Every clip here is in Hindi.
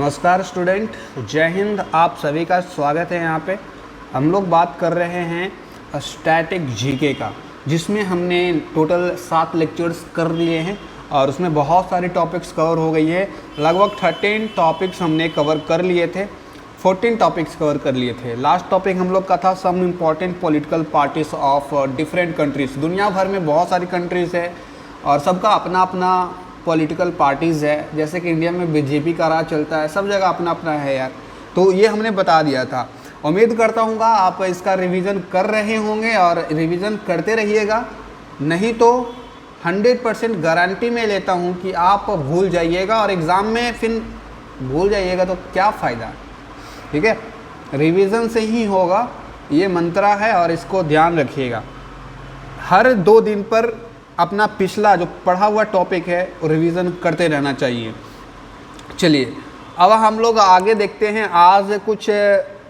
नमस्कार स्टूडेंट, जय हिंद। आप सभी का स्वागत है। यहाँ पे हम लोग बात कर रहे हैं स्टैटिक जीके का, जिसमें हमने टोटल 7 लेक्चर्स कर लिए हैं और उसमें बहुत सारे टॉपिक्स कवर हो गई है। लगभग 13 टॉपिक्स हमने कवर कर लिए थे, 14 टॉपिक्स कवर कर लिए थे। लास्ट टॉपिक हम लोग का था some important political parties of different countries. दुनिया भर में बहुत सारी कंट्रीज़ है और सबका अपना अपना पॉलिटिकल पार्टीज़ है। जैसे कि इंडिया में बीजेपी का राज चलता है, सब जगह अपना अपना है यार। तो ये हमने बता दिया था। उम्मीद करता हूँ आप इसका रिवीजन कर रहे होंगे और रिवीजन करते रहिएगा, नहीं तो 100% गारंटी में लेता हूँ कि आप भूल जाइएगा और एग्ज़ाम में फिर भूल जाइएगा तो क्या फ़ायदा। ठीक है, रिवीजन से ही होगा, ये मंत्रा है और इसको ध्यान रखिएगा। हर 2 दिन पर अपना पिछला जो पढ़ा हुआ टॉपिक है रिवीजन करते रहना चाहिए। चलिए अब हम लोग आगे देखते हैं। आज कुछ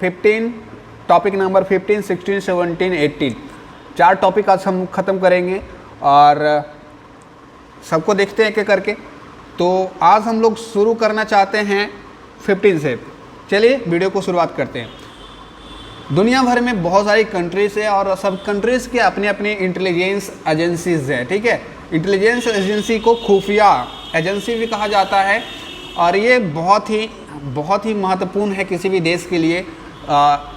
15 टॉपिक नंबर 15, 16, 17, 18 4 टॉपिक आज हम ख़त्म करेंगे और सबको देखते हैं एक करके। तो आज हम लोग शुरू करना चाहते हैं 15 से। चलिए वीडियो को शुरुआत करते हैं। दुनिया भर में बहुत सारी कंट्रीज़ है और सब कंट्रीज़ के अपने अपने इंटेलिजेंस एजेंसीज़ है। ठीक है, इंटेलिजेंस एजेंसी को खुफिया एजेंसी भी कहा जाता है और ये बहुत ही महत्वपूर्ण है किसी भी देश के लिए।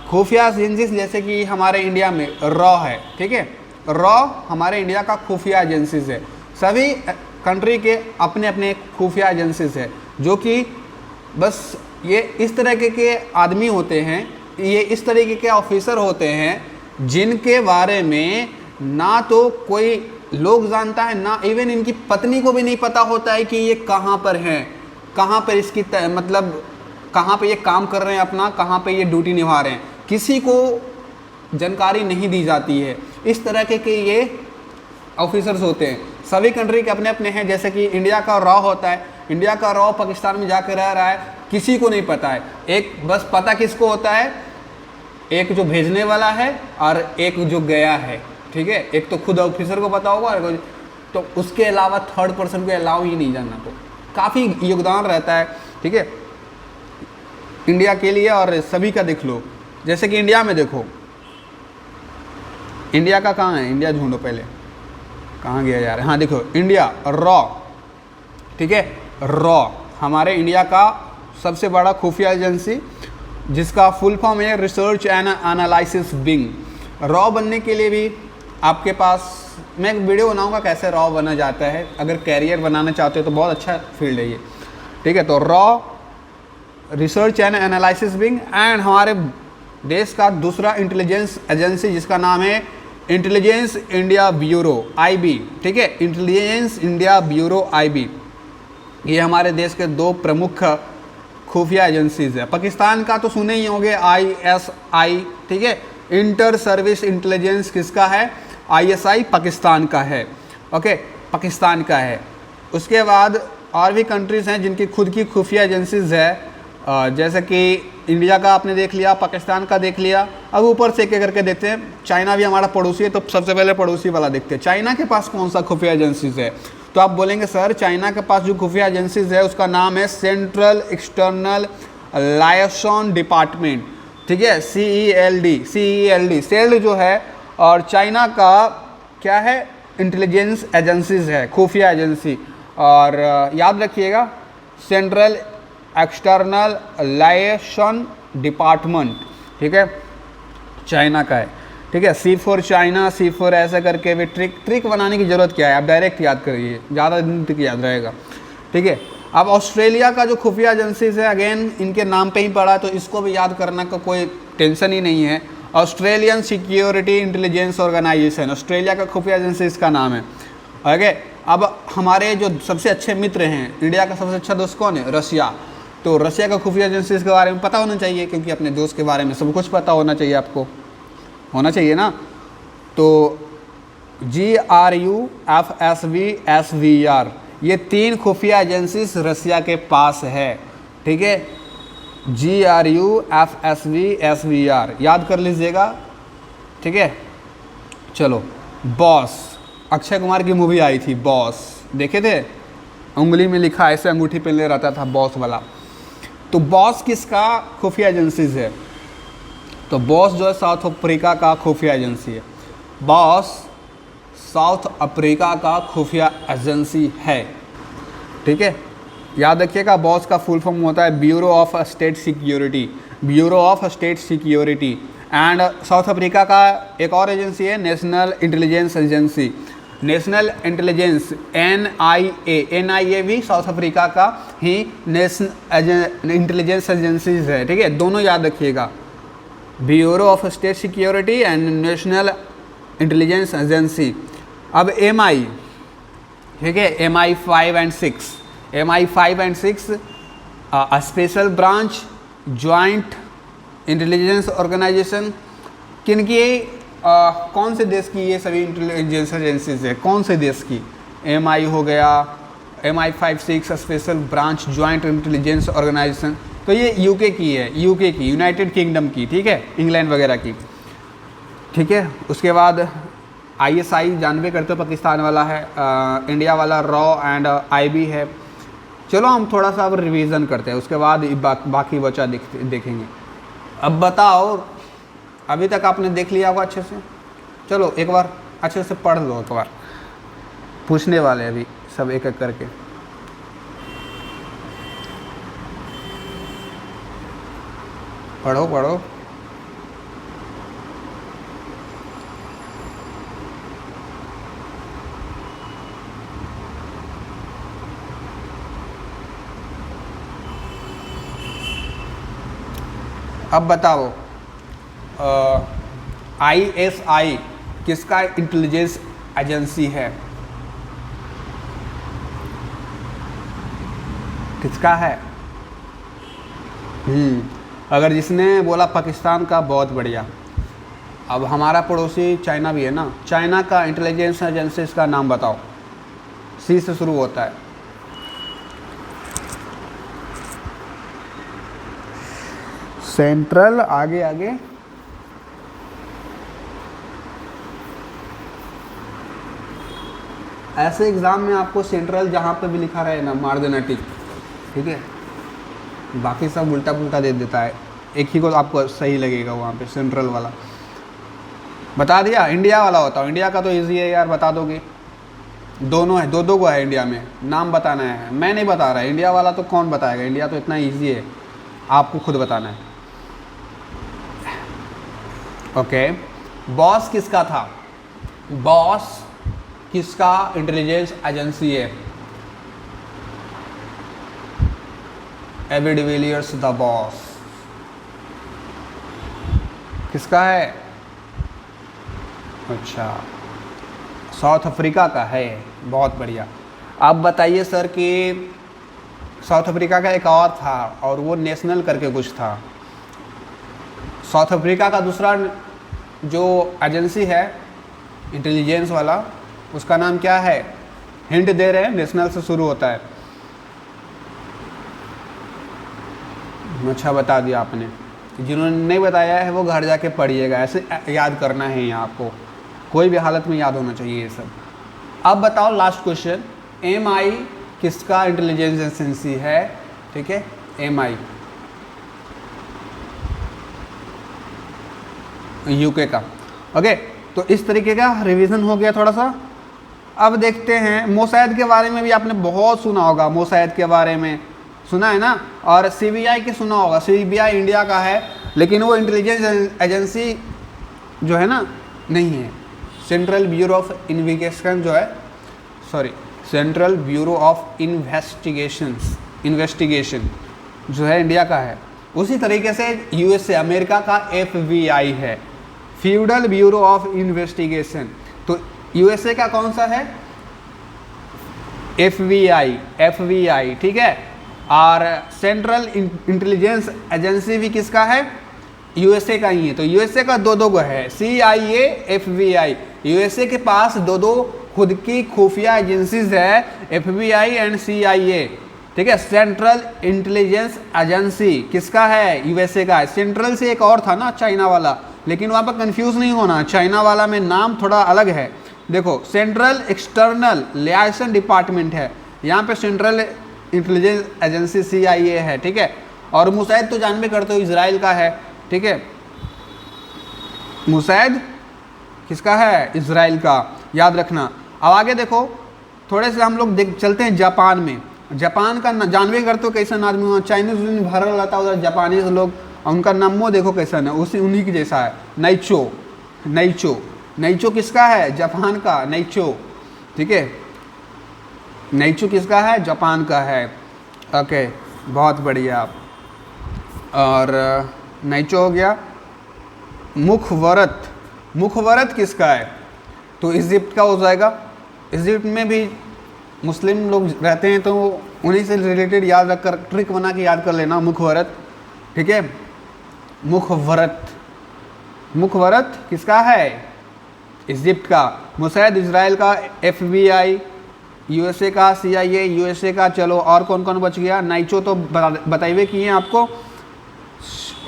खुफिया एजेंसीज जैसे कि हमारे इंडिया में रॉ है। ठीक है, रॉ हमारे इंडिया का खुफिया एजेंसीज है। सभी कंट्री के अपने अपने खुफिया एजेंसीज है, जो कि बस ये इस तरह के आदमी होते हैं, ये इस तरीके के ऑफिसर होते हैं जिनके बारे में ना तो कोई लोग जानता है, ना इवन इनकी पत्नी को भी नहीं पता होता है कि ये कहाँ पर हैं, कहाँ पर इसकी मतलब कहाँ पे ये काम कर रहे हैं अपना, कहाँ पे ये ड्यूटी निभा रहे हैं, किसी को जानकारी नहीं दी जाती है। इस तरह के ये ऑफिसर्स होते हैं। सभी कंट्री के अपने अपने हैं। जैसे कि इंडिया का रॉ होता है, इंडिया का रॉ पाकिस्तान में जाकर रह रहा है, किसी को नहीं पता है। एक बस पता किसको होता है, एक जो भेजने वाला है और एक जो गया है। ठीक है, एक तो खुद ऑफिसर को पता होगा और तो उसके अलावा थर्ड पर्सन को अलाउ ही नहीं जानना। तो काफ़ी योगदान रहता है। ठीक है, इंडिया के लिए और सभी का देख लो। जैसे कि इंडिया में देखो, इंडिया का कहाँ है, इंडिया ढूंढो पहले, कहाँ गया यार। हाँ देखो, इंडिया रॉ। ठीक है, रॉ हमारे इंडिया का सबसे बड़ा खुफिया एजेंसी, जिसका फुल फॉर्म है research and analysis wing. Raw बनने के लिए भी आपके पास मैं एक वीडियो बनाऊंगा कैसे रॉ बना जाता है। अगर कैरियर बनाना चाहते हो तो बहुत अच्छा फील्ड है ये। ठीक है, तो raw research and analysis wing and हमारे देश का दूसरा इंटेलिजेंस एजेंसी जिसका नाम है इंटेलिजेंस इंडिया ब्यूरो IB। ठीक है, इंटेलिजेंस इंडिया ब्यूरो IB, ये हमारे देश के 2 प्रमुख खुफिया एजेंसीज है। पाकिस्तान का तो सुने ही होंगे ISI। ठीक है, इंटर सर्विस इंटेलिजेंस किसका है, ISI पाकिस्तान का है। ओके, पाकिस्तान का है। उसके बाद और भी कंट्रीज़ हैं जिनकी खुद की खुफिया एजेंसीज है। जैसे कि इंडिया का आपने देख लिया, पाकिस्तान का देख लिया। अब ऊपर से एक करके देखते हैं। चाइना भी हमारा पड़ोसी है, तो सबसे पहले पड़ोसी वाला देखते हैं। चाइना के पास कौन सा खुफिया एजेंसीज है, तो आप बोलेंगे सर चाइना के पास जो खुफिया एजेंसीज है उसका नाम है सेंट्रल एक्सटर्नल लायसन डिपार्टमेंट। ठीक है, CELD सेल्ड जो है। और चाइना का क्या है, इंटेलिजेंस एजेंसीज है, खुफिया एजेंसी। और याद रखिएगा, सेंट्रल एक्सटर्नल लायसन डिपार्टमेंट। ठीक है, चाइना का है। ठीक है, C for China, C for ऐसा करके भी ट्रिक बनाने की ज़रूरत क्या है, आप डायरेक्ट याद करिए, ज़्यादा दिन तक याद रहेगा। ठीक है, अब ऑस्ट्रेलिया का जो खुफिया एजेंसीज है, अगेन इनके नाम पे ही पड़ा, तो इसको भी याद करना का कोई टेंशन ही नहीं है। Australian security intelligence organization, Australia का खुफिया एजेंसी इसका नाम है। ओके, अब हमारे जो सबसे अच्छे मित्र हैं, इंडिया का सबसे अच्छा दोस्त कौन है, रशिया। तो रशिया का खुफिया एजेंसी के बारे में पता होना चाहिए, क्योंकि अपने दोस्त के बारे में सब कुछ पता होना चाहिए, आपको होना चाहिए ना। तो GRU FSB SVR, ये 3 खुफिया एजेंसीज रशिया के पास है। ठीक है, GRU FSB SVR याद कर लीजिएगा। ठीक है, चलो बॉस, अक्षय कुमार की मूवी आई थी बॉस, देखे थे, उंगली में लिखा ऐसे अंगूठी पहनले रहता था बॉस वाला। तो बॉस किसका खुफिया एजेंसीज है? तो बॉस जो है साउथ अफ्रीका का खुफिया एजेंसी है। बॉस साउथ अफ्रीका का खुफिया एजेंसी है, ठीक है। याद रखिएगा, बॉस का फुल फॉर्म होता है bureau of state security, bureau of state security. And south Africa का एक और एजेंसी है national intelligence agency, national intelligence NIA भी साउथ अफ्रीका का ही नेशनल इंटेलिजेंस एजेंसीज है, ठीक है। दोनों याद रखिएगा, bureau of state security and national intelligence agency. अब MI, ठीक है, MI5 and 6, MI5 and 6 special branch joint intelligence organization. किन की कौन से देश की ये सभी इंटेलिजेंस एजेंसीज है? कौन से देश की? MI हो गया, MI5-6 special branch joint intelligence organization, तो ये यूके की है, यूके की, यूनाइटेड किंगडम की, ठीक है, इंग्लैंड वगैरह की, ठीक है। उसके बाद ISI जानबे करते हो पाकिस्तान वाला है, इंडिया वाला रॉ एंड IB है। चलो हम थोड़ा सा अब रिवीजन करते हैं, उसके बाद बाकी बचा देखेंगे। अब बताओ, अभी तक आपने देख लिया होगा अच्छे से, चलो एक बार अच्छे से पढ़ लो, एक बार पूछने वाले अभी सब एक एक करके। पढ़ो पढ़ो। अब बताओ, ISI किसका इंटेलिजेंस एजेंसी है? किसका है? अगर जिसने बोला पाकिस्तान का, बहुत बढ़िया। अब हमारा पड़ोसी चाइना भी है ना, चाइना का इंटेलिजेंस एजेंसी का नाम बताओ, C से शुरू होता है। सेंट्रल, आगे आगे, ऐसे एग्जाम में आपको सेंट्रल जहाँ पे भी लिखा रहे ना, मार देना टिक, ठीक है। बाकी सब उल्टा पुल्टा दे देता है, एक ही को आपको सही लगेगा वहाँ पे, सेंट्रल वाला। बता दिया। इंडिया वाला बताओ, इंडिया का तो इजी है यार, बता दोगे। दोनों है, दो को है इंडिया में, नाम बताना है। मैं नहीं बता रहा, इंडिया वाला तो कौन बताएगा, इंडिया तो इतना ईजी है, आपको खुद बताना है। ओके, बॉस किसका था? बॉस किसका इंटेलिजेंस एजेंसी है? एबी डिविलियर्स द बॉस किसका है? अच्छा, साउथ अफ्रीका का है, बहुत बढ़िया। आप बताइए सर कि साउथ अफ्रीका का एक और था और वो नेशनल करके कुछ था। साउथ अफ्रीका का दूसरा जो एजेंसी है इंटेलिजेंस वाला, उसका नाम क्या है? हिंट दे रहे हैं, नेशनल से शुरू होता है। अच्छा बता दिया आपने, जिन्होंने नहीं बताया है वो घर जाके पढ़िएगा, ऐसे याद करना है यहाँ आपको, कोई भी हालत में याद होना चाहिए ये सब। अब बताओ लास्ट क्वेश्चन, MI किसका इंटेलिजेंस एजेंसी है? ठीक है, MI यूके का। ओके, तो इस तरीके का रिवीजन हो गया थोड़ा सा। अब देखते हैं, मोसाद के बारे में भी आपने बहुत सुना होगा, मोसाद के बारे में सुना है ना, और CBI के सुना होगा। CBI इंडिया का है, लेकिन वो इंटेलिजेंस एजेंसी जो है ना नहीं है। सेंट्रल ब्यूरो ऑफ इन्वेस्टिगेशन जो है, sorry, central bureau of investigation जो है इंडिया का है। उसी तरीके से USA अमेरिका का FBI है, फेडरल ब्यूरो ऑफ इन्वेस्टिगेशन। तो USA का कौन सा है? FBI, ठीक है। और सेंट्रल इंटेलिजेंस एजेंसी भी किसका है? USA का ही है। तो USA का दो गो है, CIA, FBI। USA के पास दो खुद की खुफिया एजेंसीज है, FBI एंड CIA, ठीक है। सेंट्रल इंटेलिजेंस एजेंसी किसका है? USA का है। सेंट्रल से एक और था ना, चाइना वाला, लेकिन वहाँ पर कंफ्यूज नहीं होना, चाइना वाला में नाम थोड़ा अलग है। देखो, सेंट्रल एक्सटर्नल लियासन डिपार्टमेंट है, यहाँ पे सेंट्रल इंटेलिजेंस एजेंसी CIA है, ठीक है। और मुसैद तो जानबे करते हो इजराइल का है, ठीक है, मुसैद किसका है, इजराइल का, याद रखना। अब आगे देखो थोड़े से हम लोग चलते हैं जापान में। जापान का जानबे करते हो कैसा आदमी हुआ, चाइनीज भरल रहता है उधर, जापानीज लोग, उनका नामो देखो कैसा है, उन्हीं की जैसा है, नाइचो। नाइचो, नाइचो किसका है, जापान का, नाइचो, ठीक है, नाइचो किसका है, जापान का है। ओके, बहुत बढ़िया। और नाइचो हो गया। मुखवरत, मुखवरत किसका है, तो इजिप्ट का हो जाएगा। इजिप्ट में भी मुस्लिम लोग रहते हैं, तो उन्हीं से रिलेटेड याद रखकर ट्रिक बना के याद कर लेना, मुखवरत, ठीक है, मुखवरत। मुखवरत किसका है, इजिप्ट का। मुसैद इजराइल का, FBI USA का, CIA USA का। चलो और कौन कौन बच गया, नाइचो तो बताइए किए आपको।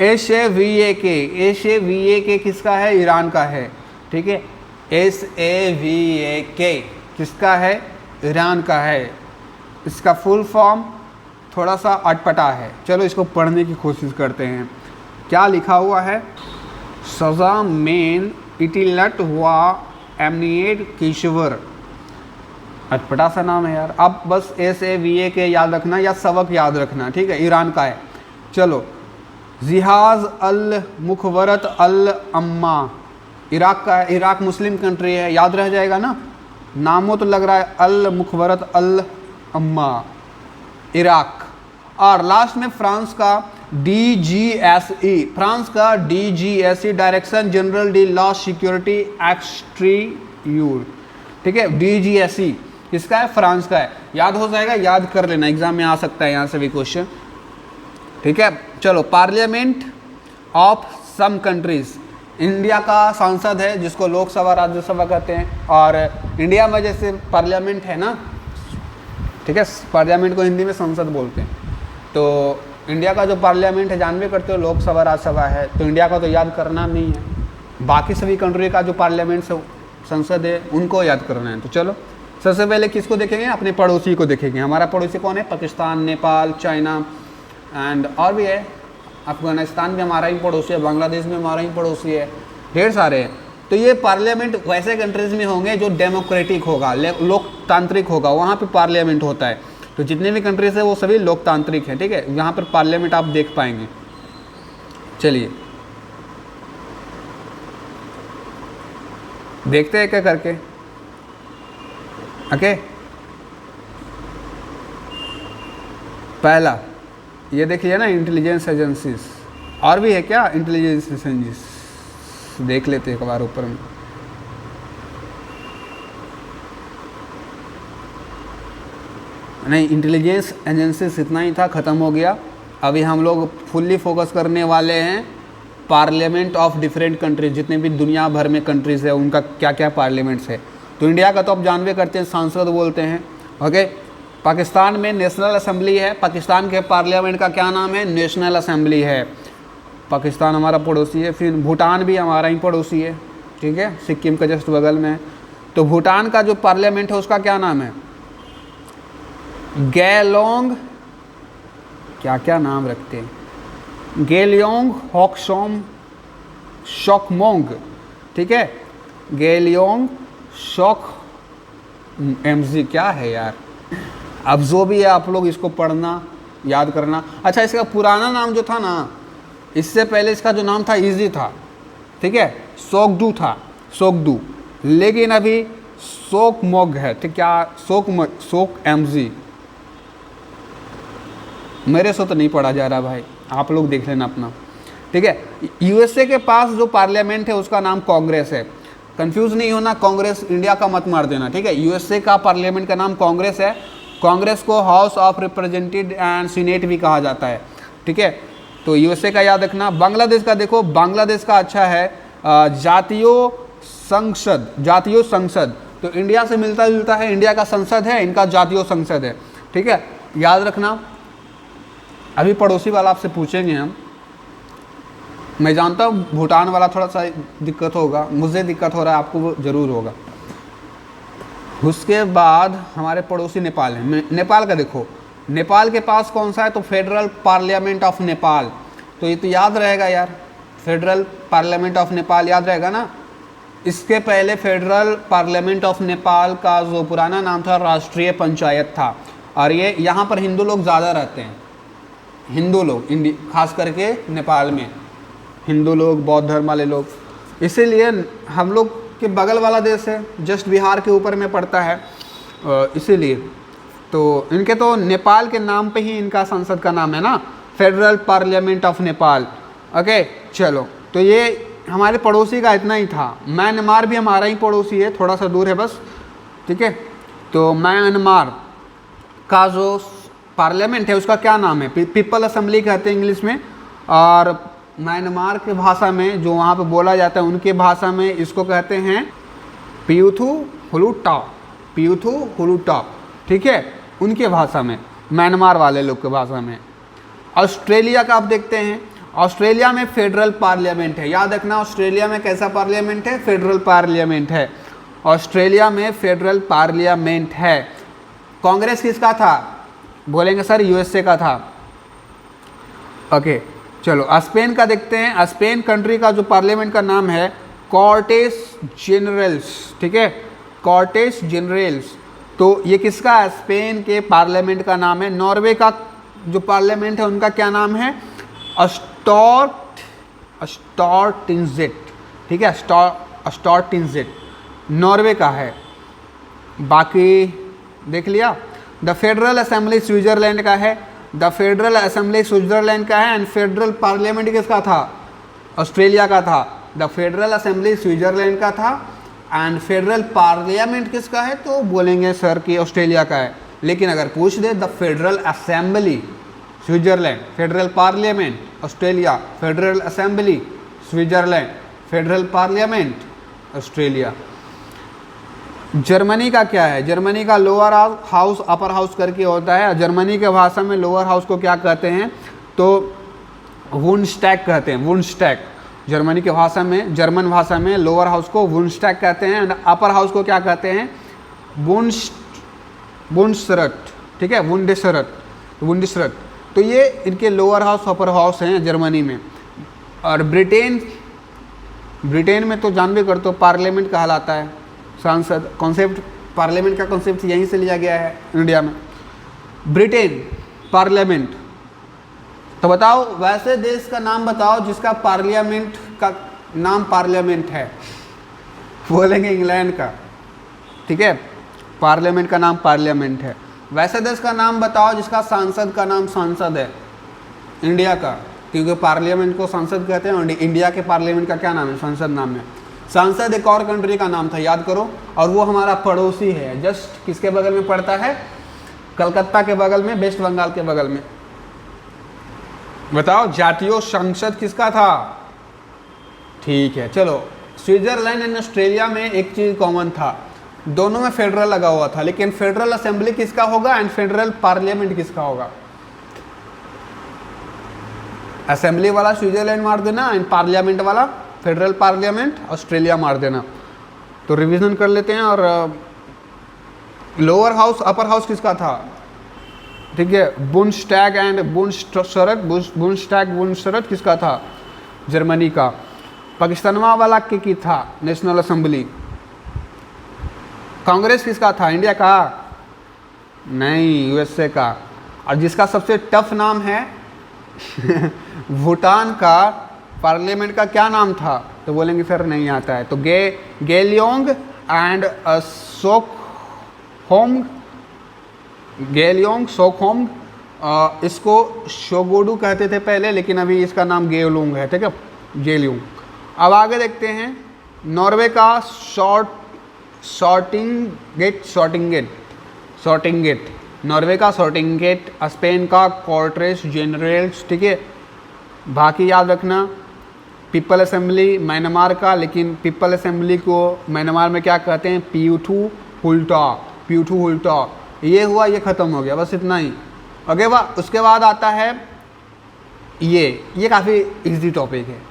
SAVAK किसका है, ईरान का है, ठीक है, SAVAK किसका है, ईरान का है। इसका फुल फॉर्म थोड़ा सा अटपटा है, चलो इसको पढ़ने की कोशिश करते हैं। क्या लिखा हुआ है, सजा मेन इटिलट वा एमनिएट किश्वर, अटपटा सा नाम है यार। अब बस SAVAK याद रखना या सबक याद रखना, ठीक है, ईरान का है। चलो, जिहाज अल मुखवरत अल अम्मा, इराक का है, इराक मुस्लिम कंट्री है, याद रह जाएगा ना, नामों तो लग रहा है, अल मुखवरत अल अम्मा, इराक। और लास्ट में फ्रांस का DGSE, फ्रांस का DGSE, direction general D law security exterior, ठीक है, DGSE किसका है, फ्रांस का है। याद हो जाएगा, याद कर लेना, एग्जाम में आ सकता है यहाँ से भी क्वेश्चन, ठीक है। चलो, parliament of some countries, India का संसद है जिसको लोकसभा राज्यसभा कहते हैं, और इंडिया में जैसे पार्लियामेंट है ना, ठीक है, पार्लियामेंट को हिंदी में संसद बोलते हैं, तो इंडिया का जो पार्लियामेंट है जानबे करते हो लोकसभा राज्यसभा है, तो इंडिया का तो याद करना नहीं है, बाकी सभी कंट्री का जो पार्लियामेंट संसद है उनको याद करना है। तो चलो सबसे पहले किसको देखेंगे, अपने पड़ोसी को देखेंगे। हमारा पड़ोसी कौन है, पाकिस्तान, नेपाल, चाइना एंड और भी है, अफगानिस्तान भी हमारा ही पड़ोसी है, बांग्लादेश भी हमारा ही पड़ोसी है, ढेर सारे हैं। तो ये पार्लियामेंट वैसे कंट्रीज़ में होंगे जो डेमोक्रेटिक होगा, लोकतांत्रिक होगा, वहाँ पे पार्लियामेंट होता है। तो जितने भी कंट्रीज़ है वो सभी लोकतांत्रिक हैं, ठीक है, यहाँ पर पार्लियामेंट आप देख पाएंगे। चलिए देखते हैं क्या करके, ओके। पहला ये देखिए ना, इंटेलिजेंस एजेंसीज, और भी है क्या इंटेलिजेंस एजेंसीज, देख लेते हैं एक बार ऊपर में। नहीं, इंटेलिजेंस एजेंसीज इतना ही था, ख़त्म हो गया। अभी हम लोग फुल्ली फोकस करने वाले हैं पार्लियामेंट ऑफ डिफरेंट कंट्रीज, जितने भी दुनिया भर में कंट्रीज़ है उनका क्या क्या पार्लियामेंट्स है। तो इंडिया का तो आप जानबे करते हैं, सांसद बोलते हैं, ओके। पाकिस्तान में नेशनल असेंबली है, पाकिस्तान के पार्लियामेंट का क्या नाम है, नेशनल असेंबली है। पाकिस्तान हमारा पड़ोसी है। फिर भूटान भी हमारा ही पड़ोसी है, ठीक है, सिक्किम का जस्ट बगल में है। तो भूटान का जो पार्लियामेंट है उसका क्या नाम है, गैलोंग, क्या क्या नाम रखते हैं, गेलियोंग होक्सोम शोकमोंग, ठीक है, गेलियोंग शोक एमजी, क्या है यार। अब जो भी है आप लोग इसको पढ़ना, याद करना। अच्छा, इसका पुराना नाम जो था ना, इससे पहले इसका जो नाम था इजी था, ठीक है, सोकडू था, सोकडू, लेकिन अभी सोकमोग है, ठीक, क्या सोक एमजी, मेरे से तो नहीं पढ़ा जा रहा भाई, आप लोग देख लेना अपना, ठीक है। यूएसए के पास जो पार्लियामेंट है उसका नाम कांग्रेस है, कंफ्यूज नहीं होना, कांग्रेस इंडिया का मत मार देना, ठीक है। यूएसए का पार्लियामेंट का नाम कांग्रेस है। कांग्रेस को house of representative and senate भी कहा जाता है, ठीक है। तो यूएसए का याद रखना। बांग्लादेश का देखो, बांग्लादेश का अच्छा है जातीय संसद, जातीय संसद, तो इंडिया से मिलता जुलता है, इंडिया का संसद है, इनका जातीय संसद है, ठीक है, याद रखना। अभी पड़ोसी वाला आपसे पूछेंगे हम, मैं जानता हूँ भूटान वाला थोड़ा सा दिक्कत होगा, मुझे दिक्कत हो रहा है, आपको वो ज़रूर होगा। उसके बाद हमारे पड़ोसी नेपाल है। नेपाल का देखो, नेपाल के पास कौन सा है, तो फेडरल पार्लियामेंट ऑफ नेपाल। तो ये तो याद रहेगा यार, फेडरल पार्लियामेंट ऑफ नेपाल याद रहेगा ना। इसके पहले फेडरल पार्लियामेंट ऑफ नेपाल का जो पुराना नाम था राष्ट्रीय पंचायत था। और ये यहाँ पर हिंदू लोग ज़्यादा रहते हैं, हिंदू लोग खास करके नेपाल में हिंदू लोग, बौद्ध धर्म वाले लोग, इसीलिए हम लोग के बगल वाला देश है, जस्ट बिहार के ऊपर में पड़ता है, इसीलिए तो इनके तो नेपाल के नाम पे ही इनका संसद का नाम है ना, federal parliament of Nepal. Okay चलो, तो ये हमारे पड़ोसी का इतना ही था। म्यांमार भी हमारा ही पड़ोसी है, थोड़ा सा दूर है बस, ठीक है। तो म्यांमार का जो पार्लियामेंट है उसका क्या नाम है, पीपल असेंबली कहते हैं इंग्लिश में। और म्यांमार के भाषा में जो वहाँ पे बोला जाता है, उनके भाषा में इसको कहते हैं पियुथु हुलुटा, पियुथु हुलुटा, ठीक है, उनके भाषा में, म्यांमार वाले लोग के भाषा में। ऑस्ट्रेलिया का आप देखते हैं, ऑस्ट्रेलिया में फेडरल पार्लियामेंट है, याद रखना ऑस्ट्रेलिया में कैसा पार्लियामेंट है, फेडरल पार्लियामेंट है। ऑस्ट्रेलिया में फेडरल पार्लियामेंट है। कांग्रेस किसका था, बोलेंगे सर यूएसए का था। ओके चलो, स्पेन का देखते हैं। स्पेन कंट्री का जो पार्लियामेंट का नाम है कॉर्टेस जनरल्स, ठीक है, कॉर्टेस जनरल्स। तो ये किसका है, स्पेन के पार्लियामेंट का नाम है। नॉर्वे का जो पार्लियामेंट है उनका क्या नाम है, स्टॉर्टिंजेट, ठीक है, स्टॉर्टिंजेट नॉर्वे का है। बाकी देख लिया। द फेडरल असेंबली स्विट्जरलैंड का है, द फेडरल असेंबली स्विट्जरलैंड का है। एंड फेडरल पार्लियामेंट किसका था, ऑस्ट्रेलिया का था। द फेडरल असेंबली स्विट्जरलैंड का था एंड फेडरल पार्लियामेंट किसका है, तो बोलेंगे सर कि ऑस्ट्रेलिया का है। लेकिन अगर पूछ दे the federal assembly Switzerland, federal parliament Australia, federal assembly Switzerland, federal parliament Australia. Germany का क्या है, जर्मनी का लोअर हाउस अपर हाउस करके होता है। जर्मनी के भाषा में लोअर हाउस को क्या कहते हैं, तो वुंडस्टैग कहते हैं, वुंडस्टैग। जर्मनी के भाषा में, जर्मन भाषा में लोअर हाउस को वुंडस्टैग कहते हैं एंड अपर हाउस को क्या कहते हैं, बुंडसरट, ठीक है, बुंडेसरट, बुंडेसरट। तो ये इनके लोअर हाउस अपर हाउस हैं जर्मनी में। और ब्रिटेन में तो जान भी करते हो पार्लियामेंट कहलाता है, सांसद। कॉन्सेप्ट पार्लियामेंट का कॉन्सेप्ट यहीं से लिया गया है इंडिया में, ब्रिटेन पार्लियामेंट। तो बताओ वैसे देश का नाम बताओ जिसका पार्लियामेंट का नाम पार्लियामेंट है, बोलेंगे इंग्लैंड का, ठीक है, पार्लियामेंट का नाम पार्लियामेंट है। वैसे देश का नाम बताओ जिसका सांसद का नाम सांसद है, इंडिया का, क्योंकि पार्लियामेंट को सांसद कहते हैं और इंडिया के पार्लियामेंट का क्या नाम है, संसद नाम है। सांसद एक और कंट्री का नाम था, याद करो, और वो हमारा पड़ोसी है, जस्ट किसके बगल में पड़ता है, कलकत्ता के बगल में, वेस्ट बंगाल के बगल में। बताओ जातीय संसद किसका था, ठीक है। चलो, स्विट्जरलैंड एंड ऑस्ट्रेलिया में एक चीज कॉमन था, दोनों में फेडरल लगा हुआ था, लेकिन फेडरल असेंबली किसका होगा एंड फेडरल पार्लियामेंट किसका होगा। असेंबली वाला स्विट्जरलैंड मार देना एंड पार्लियामेंट वाला फेडरल पार्लियामेंट ऑस्ट्रेलिया मार देना। तो रिवीजन कर लेते हैं। और लोअर हाउस अपर हाउस किसका था, ठीक है, बुंडस्टैग एंड बुंडसरट, बुंडस्टैग बुंडसरट किसका था, जर्मनी का। पाकिस्तानवा वाला की था नेशनल असेंबली। कांग्रेस किसका था, इंडिया का, नहीं, यूएसए का। और जिसका सबसे टफ नाम है भूटान का पार्लियामेंट का क्या नाम था, तो बोलेंगे सर नहीं आता है। तो गेलियोंग एंड सोकहोंग, गेलियोंग सोकहोंग, इसको शोगोडू कहते थे पहले, लेकिन अभी इसका नाम गेलुंग है, ठीक है, गेलियोंग। अब आगे देखते हैं, नॉर्वे का सॉर्टिंगेट, नॉर्वे का सॉर्टिंगेट, स्पेन का कॉर्टेस जनरल्स, ठीक है। बाकी याद रखना, पीपल असेंबली म्यांमार का, लेकिन पीपल असेंबली को म्यांमार में क्या कहते हैं, पियुथु हुल्टा, पियुथु हुल्टा। ये हुआ, ये ख़त्म हो गया, बस इतना ही। ओके, उसके बाद आता है ये काफ़ी इजी टॉपिक है,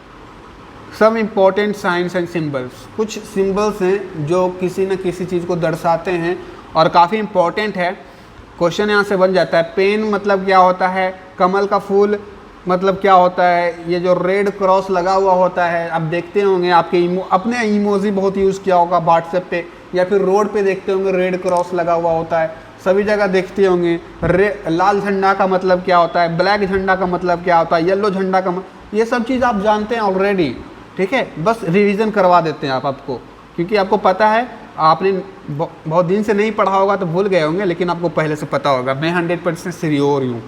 some important signs and symbols. कुछ सिम्बल्स हैं जो किसी न किसी चीज़ को दर्शाते हैं और काफ़ी इम्पॉर्टेंट है। क्वेश्चन यहाँ से बन जाता है। पेन मतलब क्या होता है, कमल का फूल मतलब क्या होता है, ये जो रेड क्रॉस लगा हुआ होता है, आप देखते होंगे आपके अपने इमोजी बहुत यूज़ किया होगा व्हाट्सएप पे, या फिर रोड पे देखते होंगे रेड क्रॉस लगा हुआ होता है, सभी जगह देखते होंगे। लाल झंडा का मतलब क्या होता है, ब्लैक झंडा का मतलब क्या होता है, येलो झंडा का ये सब चीज़ आप जानते हैं ऑलरेडी, ठीक है। बस रिवीजन करवा देते हैं आपको, क्योंकि आपको पता है, आपने बहुत दिन से नहीं पढ़ा होगा तो भूल गए होंगे, लेकिन आपको पहले से पता होगा। मैं 100% श्योर हूँ।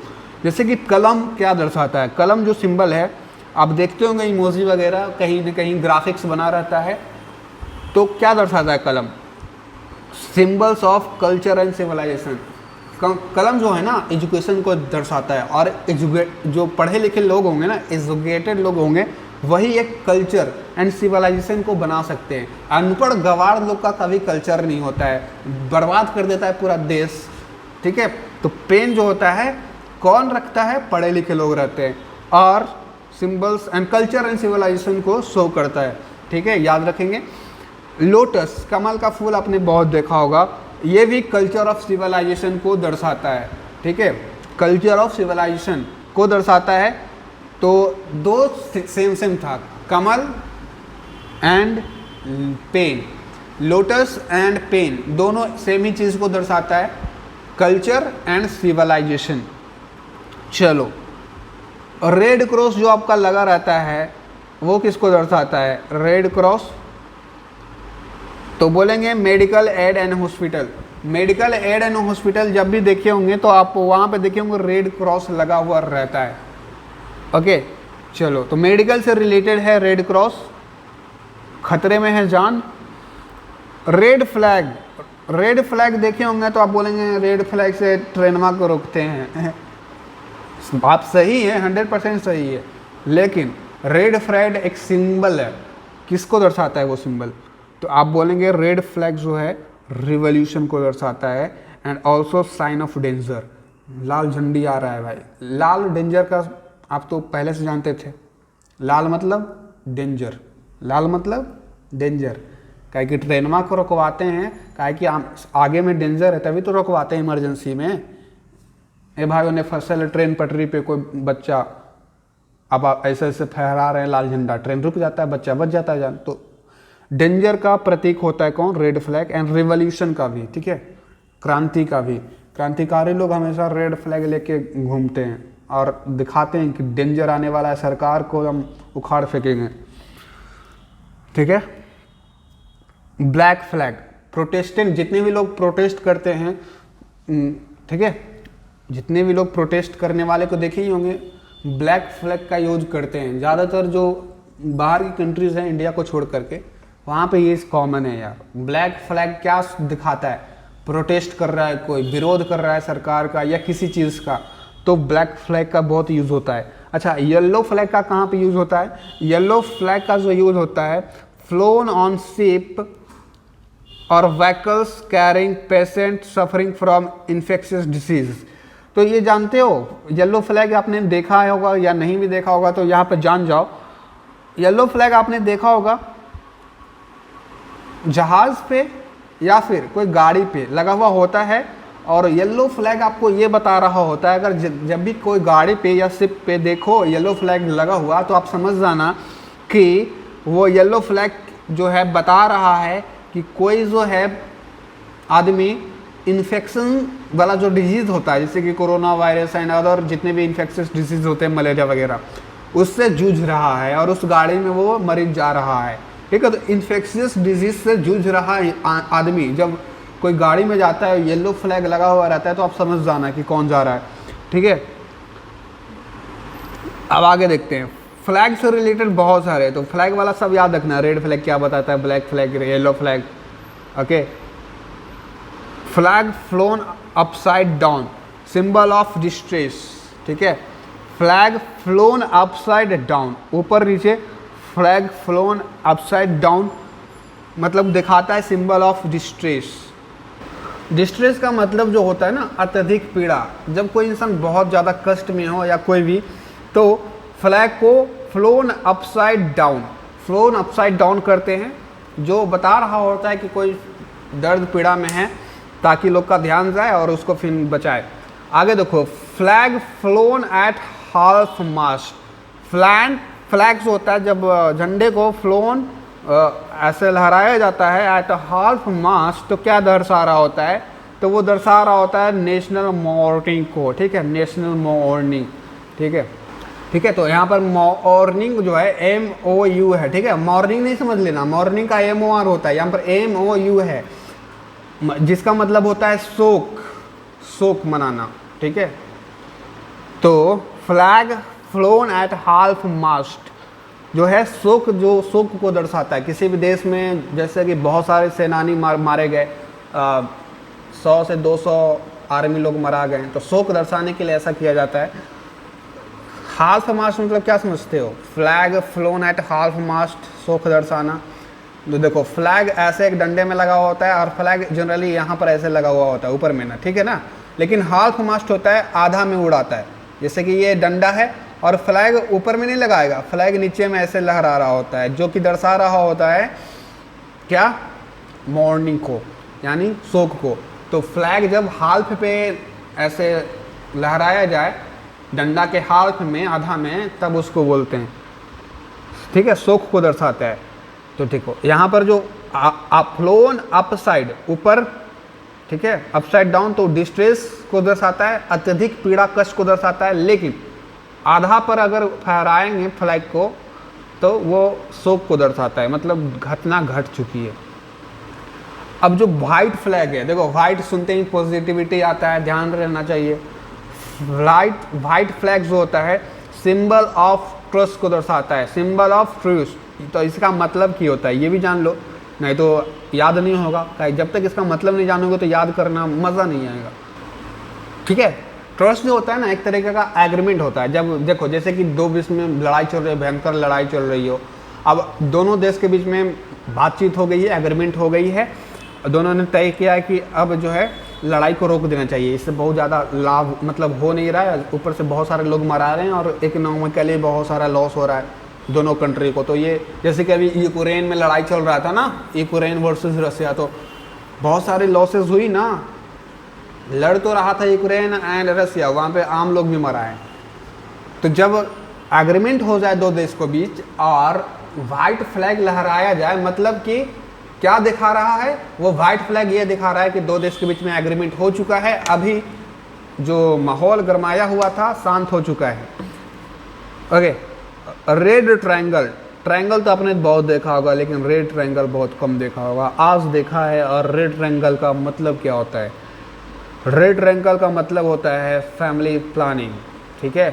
जैसे कि कलम क्या दर्शाता है, कलम जो सिंबल है आप देखते होंगे इमोजी वगैरह कहीं न कहीं ग्राफिक्स बना रहता है, तो क्या दर्शाता है कलम, symbols of culture and civilization. कलम जो है ना एजुकेशन को दर्शाता है, और जो पढ़े लिखे लोग होंगे ना, एजुकेटेड लोग होंगे, वही एक कल्चर एंड सिविलाइजेशन को बना सकते हैं। अनपढ़ गवार लोग का कभी कल्चर नहीं होता है, बर्बाद कर देता है पूरा देश, ठीक है। तो पेन जो होता है कौन रखता है, पढ़े लिखे लोग रहते हैं, और symbols and culture and civilization को शो करता है, ठीक है, याद रखेंगे। लोटस, कमल का फूल आपने बहुत देखा होगा, ये भी कल्चर ऑफ सिविलाइजेशन को दर्शाता है, ठीक है, कल्चर ऑफ सिविलाइजेशन को दर्शाता है। तो दो सेम था, कमल and pen, lotus and pen दोनों सेम ही चीज़ को दर्शाता है, कल्चर एंड सिविलाइजेशन। चलो, रेड क्रॉस जो आपका लगा रहता है वो किसको दर्शाता है, रेड क्रॉस, तो बोलेंगे medical aid and hospital. Medical aid and hospital जब भी देखे होंगे तो आप वहाँ पे देखे होंगे रेड क्रॉस लगा हुआ रहता है, ओके। चलो, तो मेडिकल से रिलेटेड है रेड क्रॉस, खतरे में है जान। रेड फ्लैग, रेड फ्लैग देखे होंगे तो आप बोलेंगे रेड फ्लैग से ट्रेनमा को रोकते हैं। बात सही है, 100% सही है, लेकिन रेड फ्लैग एक सिंबल है, किसको दर्शाता है वो सिंबल, तो आप बोलेंगे रेड फ्लैग जो है रिवॉल्यूशन को दर्शाता है, and also sign of danger. लाल झंडी आ रहा है भाई, लाल डेंजर का आप तो पहले से जानते थे, लाल मतलब डेंजर, लाल मतलब डेंजर, काहे कि ट्रेनमा को रुकवाते हैं, काहे कि आगे में डेंजर है तभी तो रुकवाते हैं इमरजेंसी में। ए भाई उन्हें फसल ट्रेन पटरी पे कोई बच्चा, अब आप ऐसे ऐसे फहरा रहे हैं लाल झंडा, ट्रेन रुक जाता है, बच्चा बच जाता है जान। तो डेंजर का प्रतीक होता है कौन, रेड फ्लैग, एंड रिवॉल्यूशन का भी, ठीक है, क्रांति का भी। क्रांतिकारी लोग हमेशा रेड फ्लैग लेके घूमते हैं और दिखाते हैं कि डेंजर आने वाला है, सरकार को हम उखाड़ फेंकेंगे, ठीक है। ब्लैक फ्लैग, प्रोटेस्टेंट, जितने भी लोग प्रोटेस्ट करते हैं, ठीक है, जितने भी लोग प्रोटेस्ट करने वाले को देखे ही होंगे, ब्लैक फ्लैग का यूज करते हैं। ज़्यादातर जो बाहर की कंट्रीज़ हैं इंडिया को छोड़ करके, वहाँ पे ये कॉमन है यार। ब्लैक फ्लैग क्या दिखाता है, प्रोटेस्ट कर रहा है कोई, विरोध कर रहा है सरकार का या किसी चीज़ का, तो ब्लैक फ्लैग का बहुत यूज़ होता है। अच्छा, येलो फ्लैग का कहाँ पे यूज़ होता है, येलो फ्लैग का जो यूज़ होता है, फ्लोन ऑन शिप और vehicles carrying patient suffering from infectious disease. तो ये जानते हो, येलो फ्लैग आपने देखा होगा या नहीं भी देखा होगा तो यहाँ पे जान जाओ। येलो फ्लैग आपने देखा होगा जहाज पे या फिर कोई गाड़ी पे लगा हुआ होता है, और येलो फ्लैग आपको ये बता रहा होता है, अगर जब भी कोई गाड़ी पे या शिप पे देखो येलो फ्लैग लगा हुआ, तो आप समझ जाना कि वो येलो फ्लैग जो है बता रहा है कि कोई जो है आदमी इन्फेक्शन वाला जो डिजीज़ होता है, जैसे कि कोरोना वायरस एंड अदर जितने भी इन्फेक्शियस डिजीज़ होते हैं, मलेरिया वगैरह, उससे जूझ रहा है और उस गाड़ी में वो मरीज जा रहा है, ठीक है। तो इन्फेक्शियस डिजीज़ से जूझ रहा आदमी जब कोई गाड़ी में जाता है, येलो फ्लैग लगा हुआ रहता है, तो आप समझ जाना कि कौन जा रहा है, ठीक है। अब आगे देखते हैं, फ्लैग से रिलेटेड बहुत सारे, तो फ्लैग वाला सब याद रखना, रेड फ्लैग क्या बताता है, black flag, yellow flag, okay. Flag phloem upside down, symbol of distress, ठीक है। फ्लैग फ्लोन अपसाइड डाउन, ऊपर नीचे, फ्लैग फ्लोन अपसाइड डाउन मतलब दिखाता है सिंबल ऑफ डिस्ट्रेस। डिस्ट्रेस का मतलब जो होता है ना, अत्यधिक पीड़ा, जब कोई इंसान बहुत ज़्यादा कष्ट में हो या कोई भी, तो फ्लैग को phloem upside down, phloem upside down करते हैं, जो बता रहा होता है कि कोई दर्द पीड़ा में है, ताकि लोग का ध्यान जाए और उसको फिर बचाए। आगे देखो, फ्लैग फ्लोन एट हाल्फ मास्ट। फ्लैग जो होता है जब झंडे को फ्लोन ऐसे लहराया जाता है एट हाल्फ मास्ट, तो क्या दर्शा रहा होता है? तो वो दर्शा रहा होता है नेशनल मॉर्निंग को, ठीक है, नेशनल मॉर्निंग, ठीक है, ठीक है। तो यहाँ पर मॉर्निंग जो है MOU है, ठीक है, मॉर्निंग नहीं समझ लेना, मॉर्निंग का MOR होता है, यहाँ पर MOU है, जिसका मतलब होता है शोक मनाना, ठीक है। तो फ्लैग फ्लोन एट हाल्फ मास्ट जो है शोक को दर्शाता है। किसी भी देश में जैसे कि बहुत सारे सेनानी मारे गए, 100 से 200 आर्मी लोग मारा गए, तो शोक दर्शाने के लिए ऐसा किया जाता है। हाल्फ मास्ट मतलब क्या समझते हो? फ्लैग फ्लोन एट हाल्फ मास्ट, शोक दर्शाना। तो देखो, फ्लैग ऐसे एक डंडे में लगा हुआ होता है और फ्लैग जनरली यहाँ पर ऐसे लगा हुआ होता है ऊपर में ना, ठीक है ना। लेकिन हाल्फ मास्ट होता है आधा में उड़ाता है, जैसे कि ये डंडा है और फ्लैग ऊपर में नहीं लगाएगा, फ्लैग नीचे में ऐसे लहरा रहा होता है, जो कि दर्शा रहा होता है क्या? मॉर्निंग को, यानी शोक को। तो फ्लैग जब हाल्फ पे ऐसे लहराया जाए, डंडा के हाल्फ में, आधा में, तब उसको बोलते हैं, ठीक है, शोक को दर्शाता है। तो ठीक हो, यहाँ पर जो फ्लोन अप साइड, ऊपर, ठीक है, अपसाइड डाउन, तो डिस्ट्रेस को दर्शाता है, अत्यधिक पीड़ा कष्ट को दर्शाता है। लेकिन आधा पर अगर फहराएंगे फ्लैग को तो वो शोक को दर्शाता है, मतलब घटना घट चुकी है। अब जो वाइट फ्लैग है, देखो वाइट सुनते ही पॉजिटिविटी आता है, ध्यान रहना चाहिए। वाइट फ्लैग जो होता है सिंबल ऑफ ट्रस्ट को दर्शाता है, सिंबल ऑफ ट्रस्ट। तो इसका मतलब क्या होता है ये भी जान लो, नहीं तो याद नहीं होगा। जब तक इसका मतलब नहीं जानोगे तो याद करना मज़ा नहीं आएगा, ठीक है। ट्रस्ट जो होता है ना, एक तरीके का एग्रीमेंट होता है। जब देखो, जैसे कि दो देश में लड़ाई चल रही है, भयंकर लड़ाई चल रही हो, अब दोनों देश के बीच में बातचीत हो गई है, एग्रीमेंट हो गई है, दोनों ने तय किया है कि अब जो है लड़ाई को रोक देना चाहिए, इससे बहुत ज़्यादा लाभ मतलब हो नहीं रहा है, ऊपर से बहुत सारे लोग मरा रहे हैं और इकोनॉमिकली बहुत सारा लॉस हो रहा है दोनों कंट्री को। तो ये जैसे कि अभी यूक्रेन में लड़ाई चल रहा था ना, यूक्रेन वर्सेस रसिया, तो बहुत सारे लॉसेस हुई ना, लड़ तो रहा था यूक्रेन एंड रसिया, वहाँ पे आम लोग भी मरा है। तो जब एग्रीमेंट हो जाए दो देश को बीच और वाइट फ्लैग लहराया जाए, मतलब कि क्या दिखा रहा है वो वाइट फ्लैग? ये दिखा रहा है कि दो देश के बीच में एग्रीमेंट हो चुका है, अभी जो माहौल गरमाया हुआ था शांत हो चुका है। ओके, रेड ट्रायंगल तो आपने बहुत देखा होगा, लेकिन रेड ट्रायंगल बहुत कम देखा होगा, आज देखा है। और रेड ट्रायंगल का मतलब क्या होता है? रेड ट्रायंगल का मतलब होता है फैमिली प्लानिंग, ठीक है,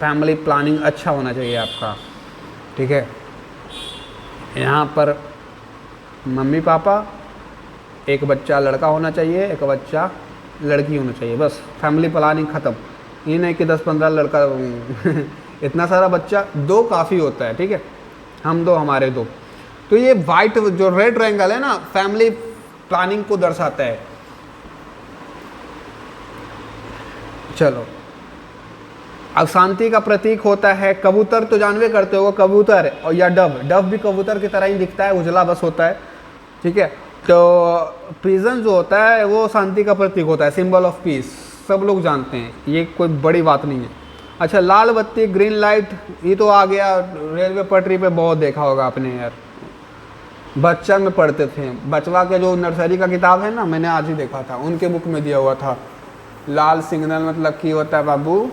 फैमिली प्लानिंग अच्छा होना चाहिए आपका, ठीक है। यहाँ पर मम्मी पापा, एक बच्चा लड़का होना चाहिए, एक बच्चा लड़की होना चाहिए, बस फैमिली प्लानिंग ख़त्म। ये नहीं कि 10-15 लड़का इतना सारा बच्चा, दो काफ़ी होता है, ठीक है, हम दो हमारे दो। तो ये वाइट जो रेड ट्रायंगल है ना, फैमिली प्लानिंग को दर्शाता है। चलो, अब शांति का प्रतीक होता है कबूतर, तो जानवे करते हो कबूतर, और या डव भी कबूतर की तरह ही दिखता है, उजला बस होता है, ठीक है। तो पिजन जो होता है वो शांति का प्रतीक होता है, सिंबल ऑफ पीस, सब लोग जानते हैं, ये कोई बड़ी बात नहीं है। अच्छा, लाल बत्ती, ग्रीन लाइट, ये तो आ गया, रेलवे पटरी पे बहुत देखा होगा आपने यार, बच्चन में पढ़ते थे। बचवा के जो नर्सरी का किताब है ना, मैंने आज ही देखा था, उनके बुक में दिया हुआ था, लाल सिग्नल मतलब क्या होता है बाबू,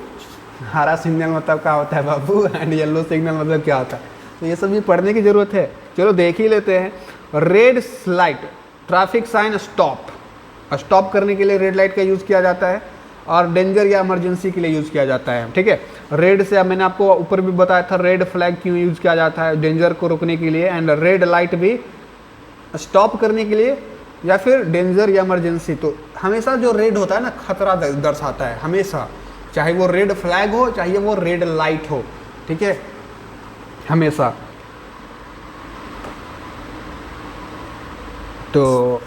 हरा सिग्नल मतलब क्या होता है बाबू, एंड येलो सिग्नल मतलब क्या होता है। तो ये सब भी पढ़ने की ज़रूरत है, चलो देख ही लेते हैं। Red light, traffic sign, stop करने के लिए रेड लाइट का यूज़ किया जाता है, और डेंजर या इमरजेंसी के लिए यूज़ किया जाता है, ठीक है। रेड से, अब मैंने आपको ऊपर भी बताया था रेड फ्लैग क्यों यूज़ किया जाता है, डेंजर को रोकने के लिए, एंड रेड लाइट भी स्टॉप करने के लिए या फिर डेंजर या इमरजेंसी। तो हमेशा जो रेड होता है ना, खतरा दर्शाता है हमेशा, चाहे वो रेड फ्लैग हो चाहे वो रेड लाइट हो, ठीक है, हमेशा। तो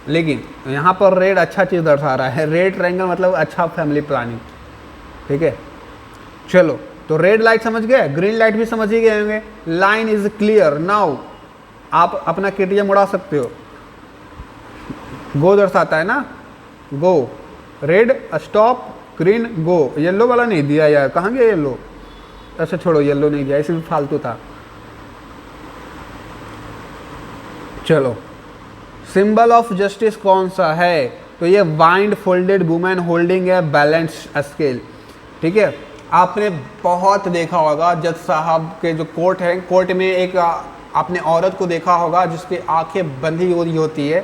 लेकिन यहाँ पर रेड अच्छा चीज़ दर्शा रहा है, रेड ट्रायंगल मतलब अच्छा फैमिली प्लानिंग, ठीक है। चलो, तो रेड लाइट समझ गए, ग्रीन लाइट भी समझ ही गए होंगे। लाइन इज क्लियर नाउ, आप अपना KTM उड़ा सकते हो, गो दर्शाता है ना, go. Red stop, green go. Yellow वाला नहीं दिया यार, कहाँ गया येलो? अच्छा छोड़ो, येलो नहीं दिया, इसमें फालतू था। चलो, सिंबल ऑफ जस्टिस कौन सा है? तो ये wind folded women holding a balance scale. ठीक है, आपने बहुत देखा होगा जज साहब के जो कोर्ट है, कोर्ट में एक आपने औरत को देखा होगा जिसकी आंखें बंधी हुई होती है,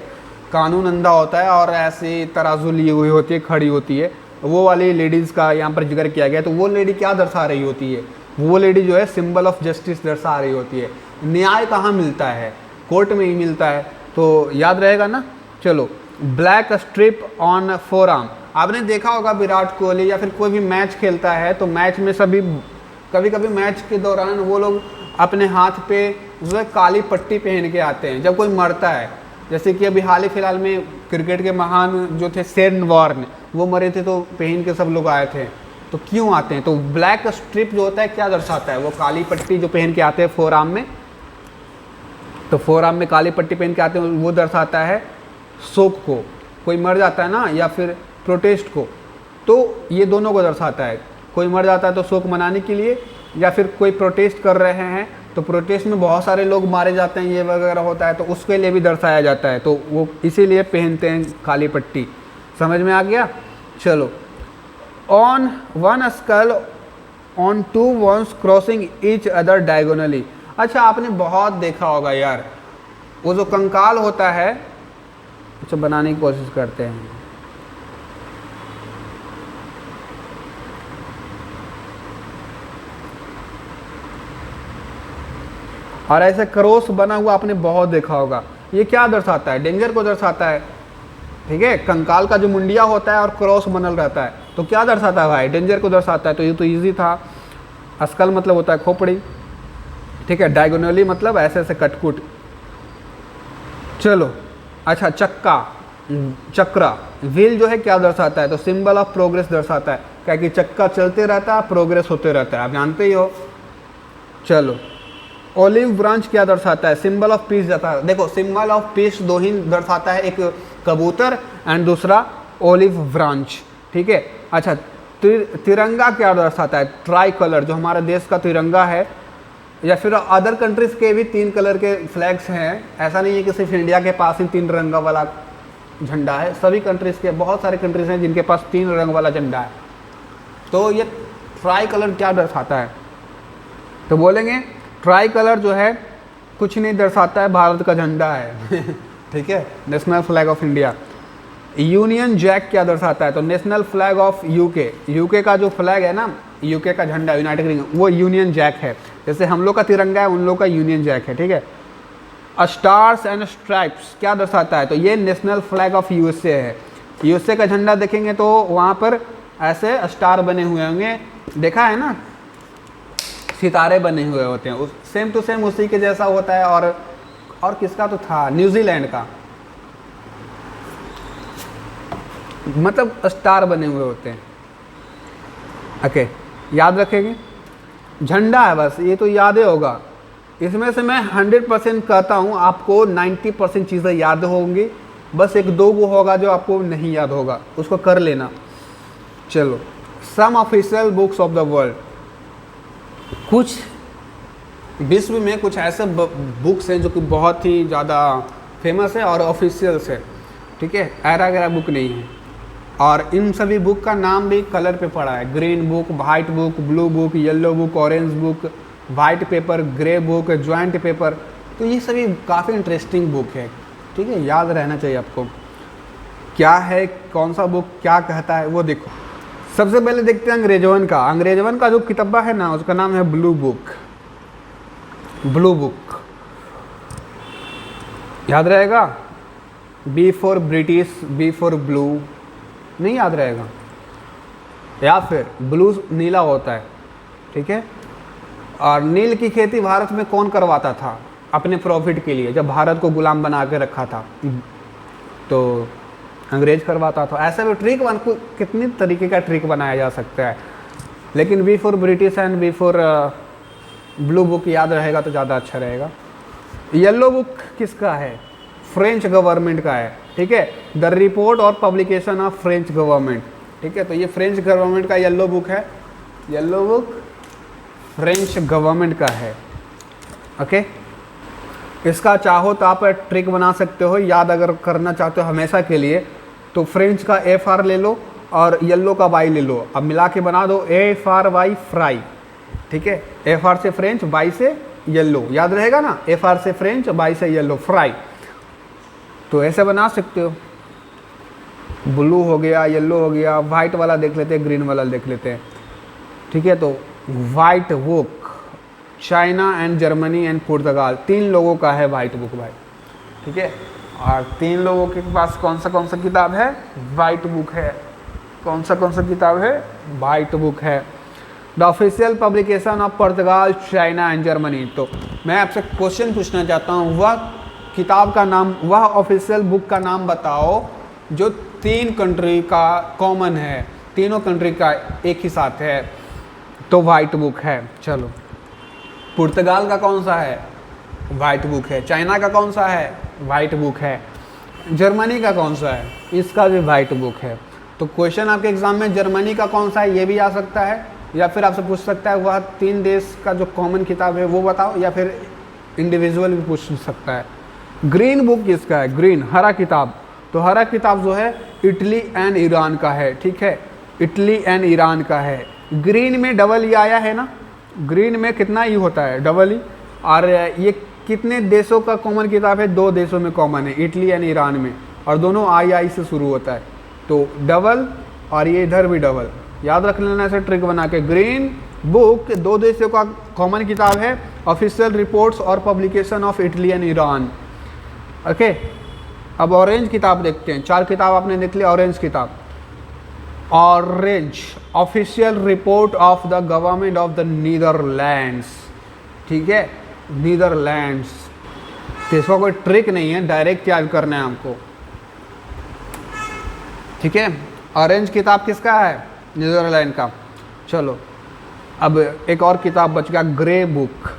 कानून अंधा होता है और ऐसी तराजू ली हुई होती है, खड़ी होती है। वो वाली लेडीज़ का यहाँ पर जिक्र किया गया। तो वो लेडी क्या दर्शा रही होती है? वो लेडी जो है सिंबल ऑफ जस्टिस दर्शा रही होती है। न्याय कहाँ मिलता है? कोर्ट में ही मिलता है, तो याद रहेगा ना। चलो, ब्लैक स्ट्रिप ऑन फोरआर्म। आपने देखा होगा विराट कोहली या फिर कोई भी मैच खेलता है तो मैच में सभी कभी कभी मैच के दौरान वो लोग अपने हाथ पे जो है काली पट्टी पहन के आते हैं जब कोई मरता है। जैसे कि अभी हाल ही फिलहाल में क्रिकेट के महान जो थे शेन वॉर्न, वो मरे थे तो पहन के सब लोग आए थे। तो क्यों आते हैं? तो ब्लैक स्ट्रिप जो होता है क्या दर्शाता है? वो काली पट्टी जो पहन के आते हैं फोरआर्म में, तो फोरआर्म में काली पट्टी पहन के आते हैं, वो दर्शाता है शोक को। कोई मर जाता है ना, या फिर प्रोटेस्ट को, तो ये दोनों को दर्शाता है। कोई मर जाता है तो शोक मनाने के लिए, या फिर कोई प्रोटेस्ट कर रहे हैं तो प्रोटेस्ट में बहुत सारे लोग मारे जाते हैं, ये वगैरह होता है, तो उसके लिए भी दर्शाया जाता है। तो वो इसीलिए पहनते हैं काली पट्टी। समझ में आ गया? चलो, on one skull on two bones crossing each other diagonally. अच्छा, आपने बहुत देखा होगा यार, वो जो कंकाल होता है, अच्छा बनाने की कोशिश करते हैं। और ऐसे क्रॉस बना हुआ आपने बहुत देखा होगा। ये क्या दर्शाता है? डेंजर को दर्शाता है। ठीक है, कंकाल का जो मुंडिया होता है और क्रॉस बनल रहता है, तो क्या दर्शाता है भाई? डेंजर को दर्शाता है। तो ये तो इजी था। अस्कल मतलब होता है खोपड़ी। ठीक है, डायगोनली मतलब ऐसे ऐसे कटकुट। चलो, अच्छा, चक्का, चक्रा, व्हील जो है क्या दर्शाता है? तो सिंबल ऑफ प्रोग्रेस दर्शाता है, क्या कि चक्का चलते रहता है, प्रोग्रेस होते रहता है, आप जानते ही हो। चलो, ओलिव ब्रांच क्या दर्शाता है? सिंबल ऑफ पीस जाता है। देखो, सिंबल ऑफ पीस दो ही दर्शाता है, एक कबूतर एंड दूसरा ओलिव ब्रांच। ठीक है, अच्छा, तिरंगा क्या दर्शाता है? ट्राई कलर, जो हमारे देश का तिरंगा है, या फिर अदर कंट्रीज के भी 3 कलर के फ्लैग्स हैं। ऐसा नहीं है कि सिर्फ इंडिया के पास ही 3 रंग वाला झंडा है, सभी कंट्रीज के, बहुत सारे कंट्रीज हैं जिनके पास 3 रंग वाला झंडा है। तो ये ट्राई कलर क्या दर्शाता है? तो बोलेंगे ट्राई कलर जो है कुछ नहीं दर्शाता है, भारत का झंडा है। ठीक है, national flag of India. Union Jack क्या दर्शाता है? तो national flag of UK. UK का जो फ्लैग है ना, यूके का झंडा, यूनाइटेड किंगडम, वो यूनियन जैक है। जैसे हम लोग का तिरंगा है, उन लोग का यूनियन जैक है। ठीक है, स्टार्स एंड स्ट्राइप्स क्या दर्शाता है? तो ये नेशनल फ्लैग ऑफ यूएसए है। यूएसए का झंडा देखेंगे तो वहाँ पर ऐसे स्टार बने हुए होंगे, देखा है ना, सितारे बने हुए होते हैं। उस सेम टू सेम उसी के जैसा होता है। और किसका तो था, न्यूजीलैंड का, मतलब स्टार बने हुए होते हैं। ओके, याद रखेंगे, झंडा है बस, ये तो याद ही होगा। इसमें से मैं 100% कहता हूँ आपको 90% चीज़ें याद होंगी, बस 1-2 वो होगा जो आपको नहीं याद होगा, उसको कर लेना। चलो, some official books of the world. कुछ विश्व में कुछ ऐसे बुक्स हैं जो कि बहुत ही ज़्यादा फेमस है और ऑफिशियल्स है। ठीक है, ऐरा गैरा बुक नहीं है। और इन सभी बुक का नाम भी कलर पे पड़ा है, green book, white book, blue book, yellow book, orange book, white paper, grey book, joint paper. तो ये सभी काफ़ी इंटरेस्टिंग बुक है। ठीक है, याद रहना चाहिए आपको क्या है, कौन सा बुक क्या कहता है, वो देखो। सबसे पहले देखते हैं अंग्रेजवन का। अंग्रेजवन का जो किताबा है ना, उसका नाम है ब्लू बुक। ब्लू बुक याद रहेगा, B for British, B for blue, नहीं याद रहेगा, या फिर ब्लू नीला होता है। ठीक है, और नील की खेती भारत में कौन करवाता था? अपने प्रॉफिट के लिए, जब भारत को गुलाम बना के रखा था तो अंग्रेज करवाता था। ऐसा भी ट्रिक कितनी तरीके का ट्रिक बनाया जा सकता है। लेकिन B for British and B for blue book याद रहेगा तो ज़्यादा अच्छा रहेगा। येलो बुक किसका है? फ्रेंच गवर्नमेंट का है। ठीक है। द रिपोर्ट और पब्लिकेशन ऑफ फ्रेंच गवर्नमेंट, ठीक है। तो ये फ्रेंच गवर्नमेंट का येलो बुक है, येलो बुक फ्रेंच गवर्नमेंट का है, ओके। इसका चाहो तो आप ट्रिक बना सकते हो, याद अगर करना चाहते हो हमेशा के लिए, तो फ्रेंच का FR ले लो और येलो का Y ले लो, अब मिला के बना दो FRY फ्राई, ठीक है। FR से फ्रेंच, Y से येलो, याद रहेगा ना, FR से फ्रेंच, Y से येलो, फ्राई। तो ऐसे बना सकते हो, ब्लू हो गया, येलो हो गया, वाइट वाला देख लेते हैं, ग्रीन वाला देख लेते हैं, ठीक है। तो white book China and Germany and Portugal, 3 लोगों का है वाइट बुक भाई, ठीक है। और 3 लोगों के पास कौन सा किताब है, वाइट बुक है। कौन सा किताब है, वाइट बुक है। The official publication of Portugal, China and Germany. तो मैं आपसे क्वेश्चन पूछना चाहता हूँ, वह किताब का नाम, वह ऑफिशियल बुक का नाम बताओ जो 3 कंट्री का कॉमन है, तीनों कंट्री का एक ही साथ है, तो वाइट बुक है। चलो, पुर्तगाल का कौन सा है, वाइट बुक है। चाइना का कौन सा है, वाइट बुक है। जर्मनी का कौन सा है, इसका भी वाइट बुक है। तो क्वेश्चन आपके एग्जाम में जर्मनी का कौन सा है ये भी आ सकता है, या फिर आपसे पूछ सकता है वह 3 देश का जो कॉमन किताब है वो बताओ, या फिर इंडिविजुअल भी पूछ सकता है। ग्रीन बुक किसका है, ग्रीन हरा किताब, तो हरा किताब जो है इटली एंड ईरान का है, ठीक है, इटली एंड ईरान का है। ग्रीन में डबल ई आया है ना, ग्रीन में कितना ई होता है, डबल ई। और ये कितने देशों का कॉमन किताब है, 2 देशों में कॉमन है, इटली एंड ईरान में, और दोनों आई से शुरू होता है, तो डबल, और ये इधर भी डबल, याद रख लेना ऐसे ट्रिक बना के। ग्रीन बुक 2 देशों का कॉमन किताब है, ऑफिशियल रिपोर्ट्स और publication of Italy and Iran, okay. अब ऑरेंज किताब देखते हैं, 4 किताब आपने देख लिया। ऑरेंज किताब, orange official report of the government of the Netherlands, ठीक है, नीदरलैंड्स। तो इसका कोई ट्रिक नहीं है, डायरेक्ट याद करना है हमको, ठीक है। ऑरेंज किताब किसका है, नीदरलैंड का। चलो, अब एक और किताब बच गया, ग्रे बुक।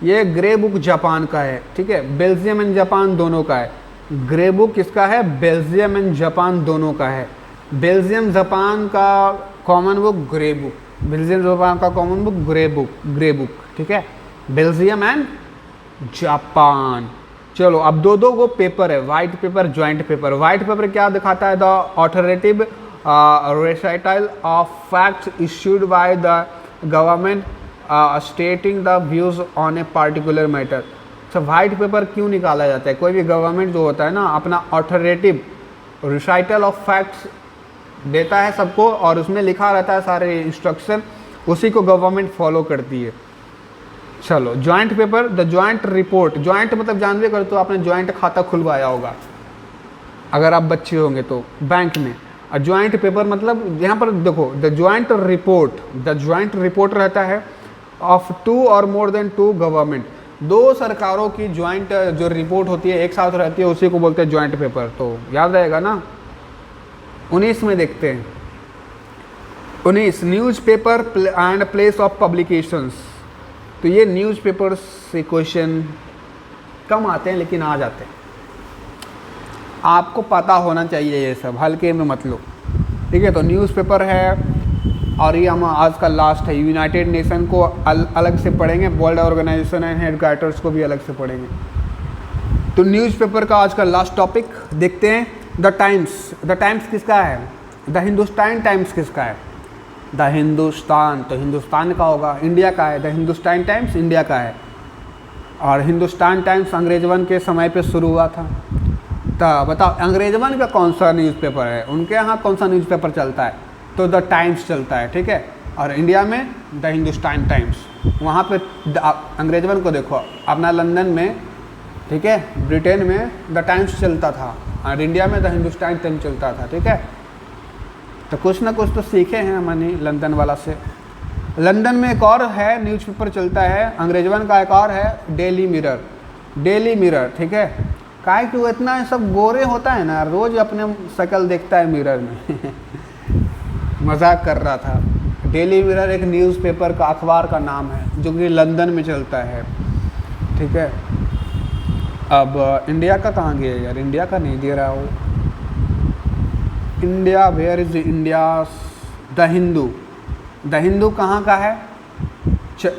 ये ग्रे बुक जापान का है, ठीक है, बेल्जियम एंड जापान दोनों का है। ग्रे बुक किसका है, बेल्जियम एंड जापान दोनों का है। बेल्जियम जापान का common book grey book, Belgium Japan का कॉमन बुक ग्रे बुक, ठीक है, बेल्जियम एंड जापान। चलो, अब 2 को पेपर है, white paper, joint paper. White paper क्या दिखाता है, the authoritative recital of facts issued by the government stating the views on a particular matter. अच्छा, वाइट पेपर क्यों निकाला जाता है, कोई भी गवर्नमेंट जो होता है ना, अपना ऑथोरेटिव रिसाइटल ऑफ फैक्ट्स देता है सबको, और उसमें लिखा रहता है सारे इंस्ट्रक्शन, उसी को गवर्नमेंट फॉलो करती है। चलो, joint paper, the joint report. Joint मतलब जानवे करते हो, आपने ज्वाइंट खाता खुलवाया होगा अगर आप बच्चे होंगे तो बैंक में। और ज्वाइंट पेपर मतलब यहाँ पर देखो, द ज्वाइंट रिपोर्ट रहता है ऑफ 2 और मोर देन 2 गवर्नमेंट। 2 सरकारों की ज्वाइंट जो रिपोर्ट होती है एक साथ रहती है, उसी को बोलते हैं ज्वाइंट पेपर। तो याद रहेगा ना। 19 में देखते हैं, 19 newspaper and place of publications. तो ये न्यूज़पेपर से क्वेश्चन कम आते हैं लेकिन आ जाते हैं, आपको पता होना चाहिए, ये सब हल्के में मत लो, ठीक है। तो न्यूज़पेपर है, और ये हम आज का लास्ट है। यूनाइटेड नेशन को अलग से पढ़ेंगे, वर्ल्ड ऑर्गेनाइजेशन एंड हेडक्वार्टर्स को भी अलग से पढ़ेंगे। तो न्यूज़पेपर का आज का लास्ट टॉपिक देखते हैं, द टाइम्स। द टाइम्स किसका है, द हिंदुस्तान टाइम्स किसका है, द हिंदुस्तान, तो हिंदुस्तान का होगा। इंडिया का है, द हिंदुस्तान टाइम्स इंडिया का है। और हिंदुस्तान टाइम्स अंग्रेजवन के समय पे शुरू हुआ था। तो बताओ, अंग्रेजवन का कौन सा न्यूज़पेपर है, उनके यहाँ कौन सा न्यूज़पेपर चलता है, तो द टाइम्स चलता है, ठीक है। और इंडिया में द हिंदुस्तान टाइम्स। वहाँ पे अंग्रेजवन को देखो, अपना लंदन में, ठीक है, ब्रिटेन में द टाइम्स चलता था, और इंडिया में द हिंदुस्तान टाइम्स चलता था, ठीक है। तो कुछ ना कुछ तो सीखे हैं हमने लंदन वाला से। लंदन में एक और है न्यूज़पेपर चलता है, अंग्रेजवन का एक और है डेली मिरर, ठीक है। काहे कि वो इतना सब गोरे होता है ना, रोज़ अपने शक्ल देखता है मिरर में मजाक कर रहा था। डेली मिरर एक न्यूज़पेपर का, अखबार का नाम है, जो कि लंदन में चलता है, ठीक है। अब इंडिया का कहाँ गया यार, इंडिया का नहीं दे रहा हो, India, where is India? The Hindu. The Hindu कहाँ का है?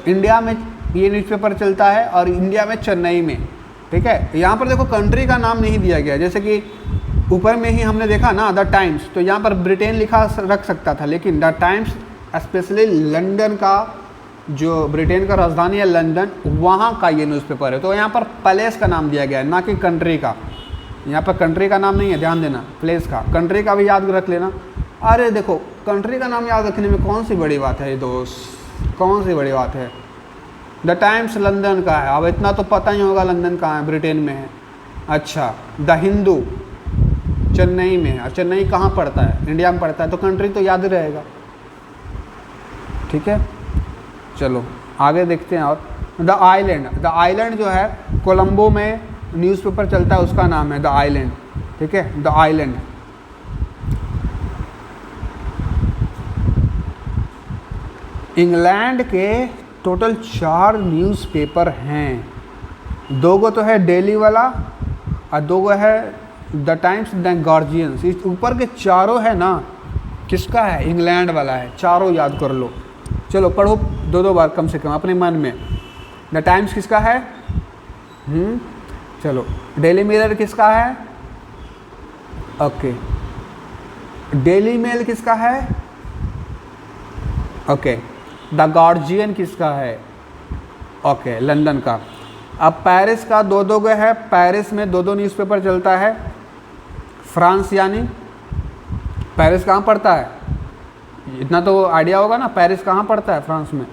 इंडिया में ये न्यूज़पेपर चलता है और इंडिया में चेन्नई में, ठीक है। यहाँ पर देखो कंट्री का नाम नहीं दिया गया, जैसे कि ऊपर में ही हमने देखा ना द टाइम्स, तो यहाँ पर ब्रिटेन लिखा रख सकता था, लेकिन द टाइम्स स्पेशली लंदन का, जो ब्रिटेन का राजधानी है लंदन, वहाँ का ये न्यूज़पेपर है। तो यहाँ पर प्लेस का नाम दिया गया है, ना कि कंट्री का। यहाँ पर कंट्री का नाम नहीं है, ध्यान देना, प्लेस का। कंट्री का भी याद रख लेना। अरे देखो, कंट्री का नाम याद रखने में कौन सी बड़ी बात है ये दोस्त, कौन सी बड़ी बात है। द टाइम्स लंदन का है, अब इतना तो पता ही होगा लंदन कहाँ है, ब्रिटेन में है। अच्छा, द हिंदू चेन्नई में है, और चेन्नई कहाँ पड़ता है? इंडिया में पड़ता है, तो कंट्री तो याद रहेगा, ठीक है। चलो आगे देखते हैं। और द आइलैंड, द आइलैंड जो है कोलंबो में न्यूज़पेपर चलता है, उसका नाम है द आइलैंड, ठीक है, द आइलैंड। इंग्लैंड के टोटल 4 न्यूज़पेपर हैं, 2 गो तो है डेली वाला और 2 गो है द टाइम्स द गार्जियंस। इस ऊपर के चारों है ना, किसका है? इंग्लैंड वाला है, चारों याद कर लो। चलो पढ़ो 2-2 बार कम से कम अपने मन में। द टाइम्स किसका है? चलो, डेली मिरर किसका है? ओके। डेली मेल किसका है? ओके। द गार्जियन किसका है? ओके, लंदन का। अब पेरिस का 2-2 गो है, पेरिस में 2-2 न्यूज़पेपर चलता है। फ्रांस यानी पेरिस कहाँ पड़ता है? इतना तो आइडिया होगा ना, पेरिस कहाँ पड़ता है? फ्रांस में।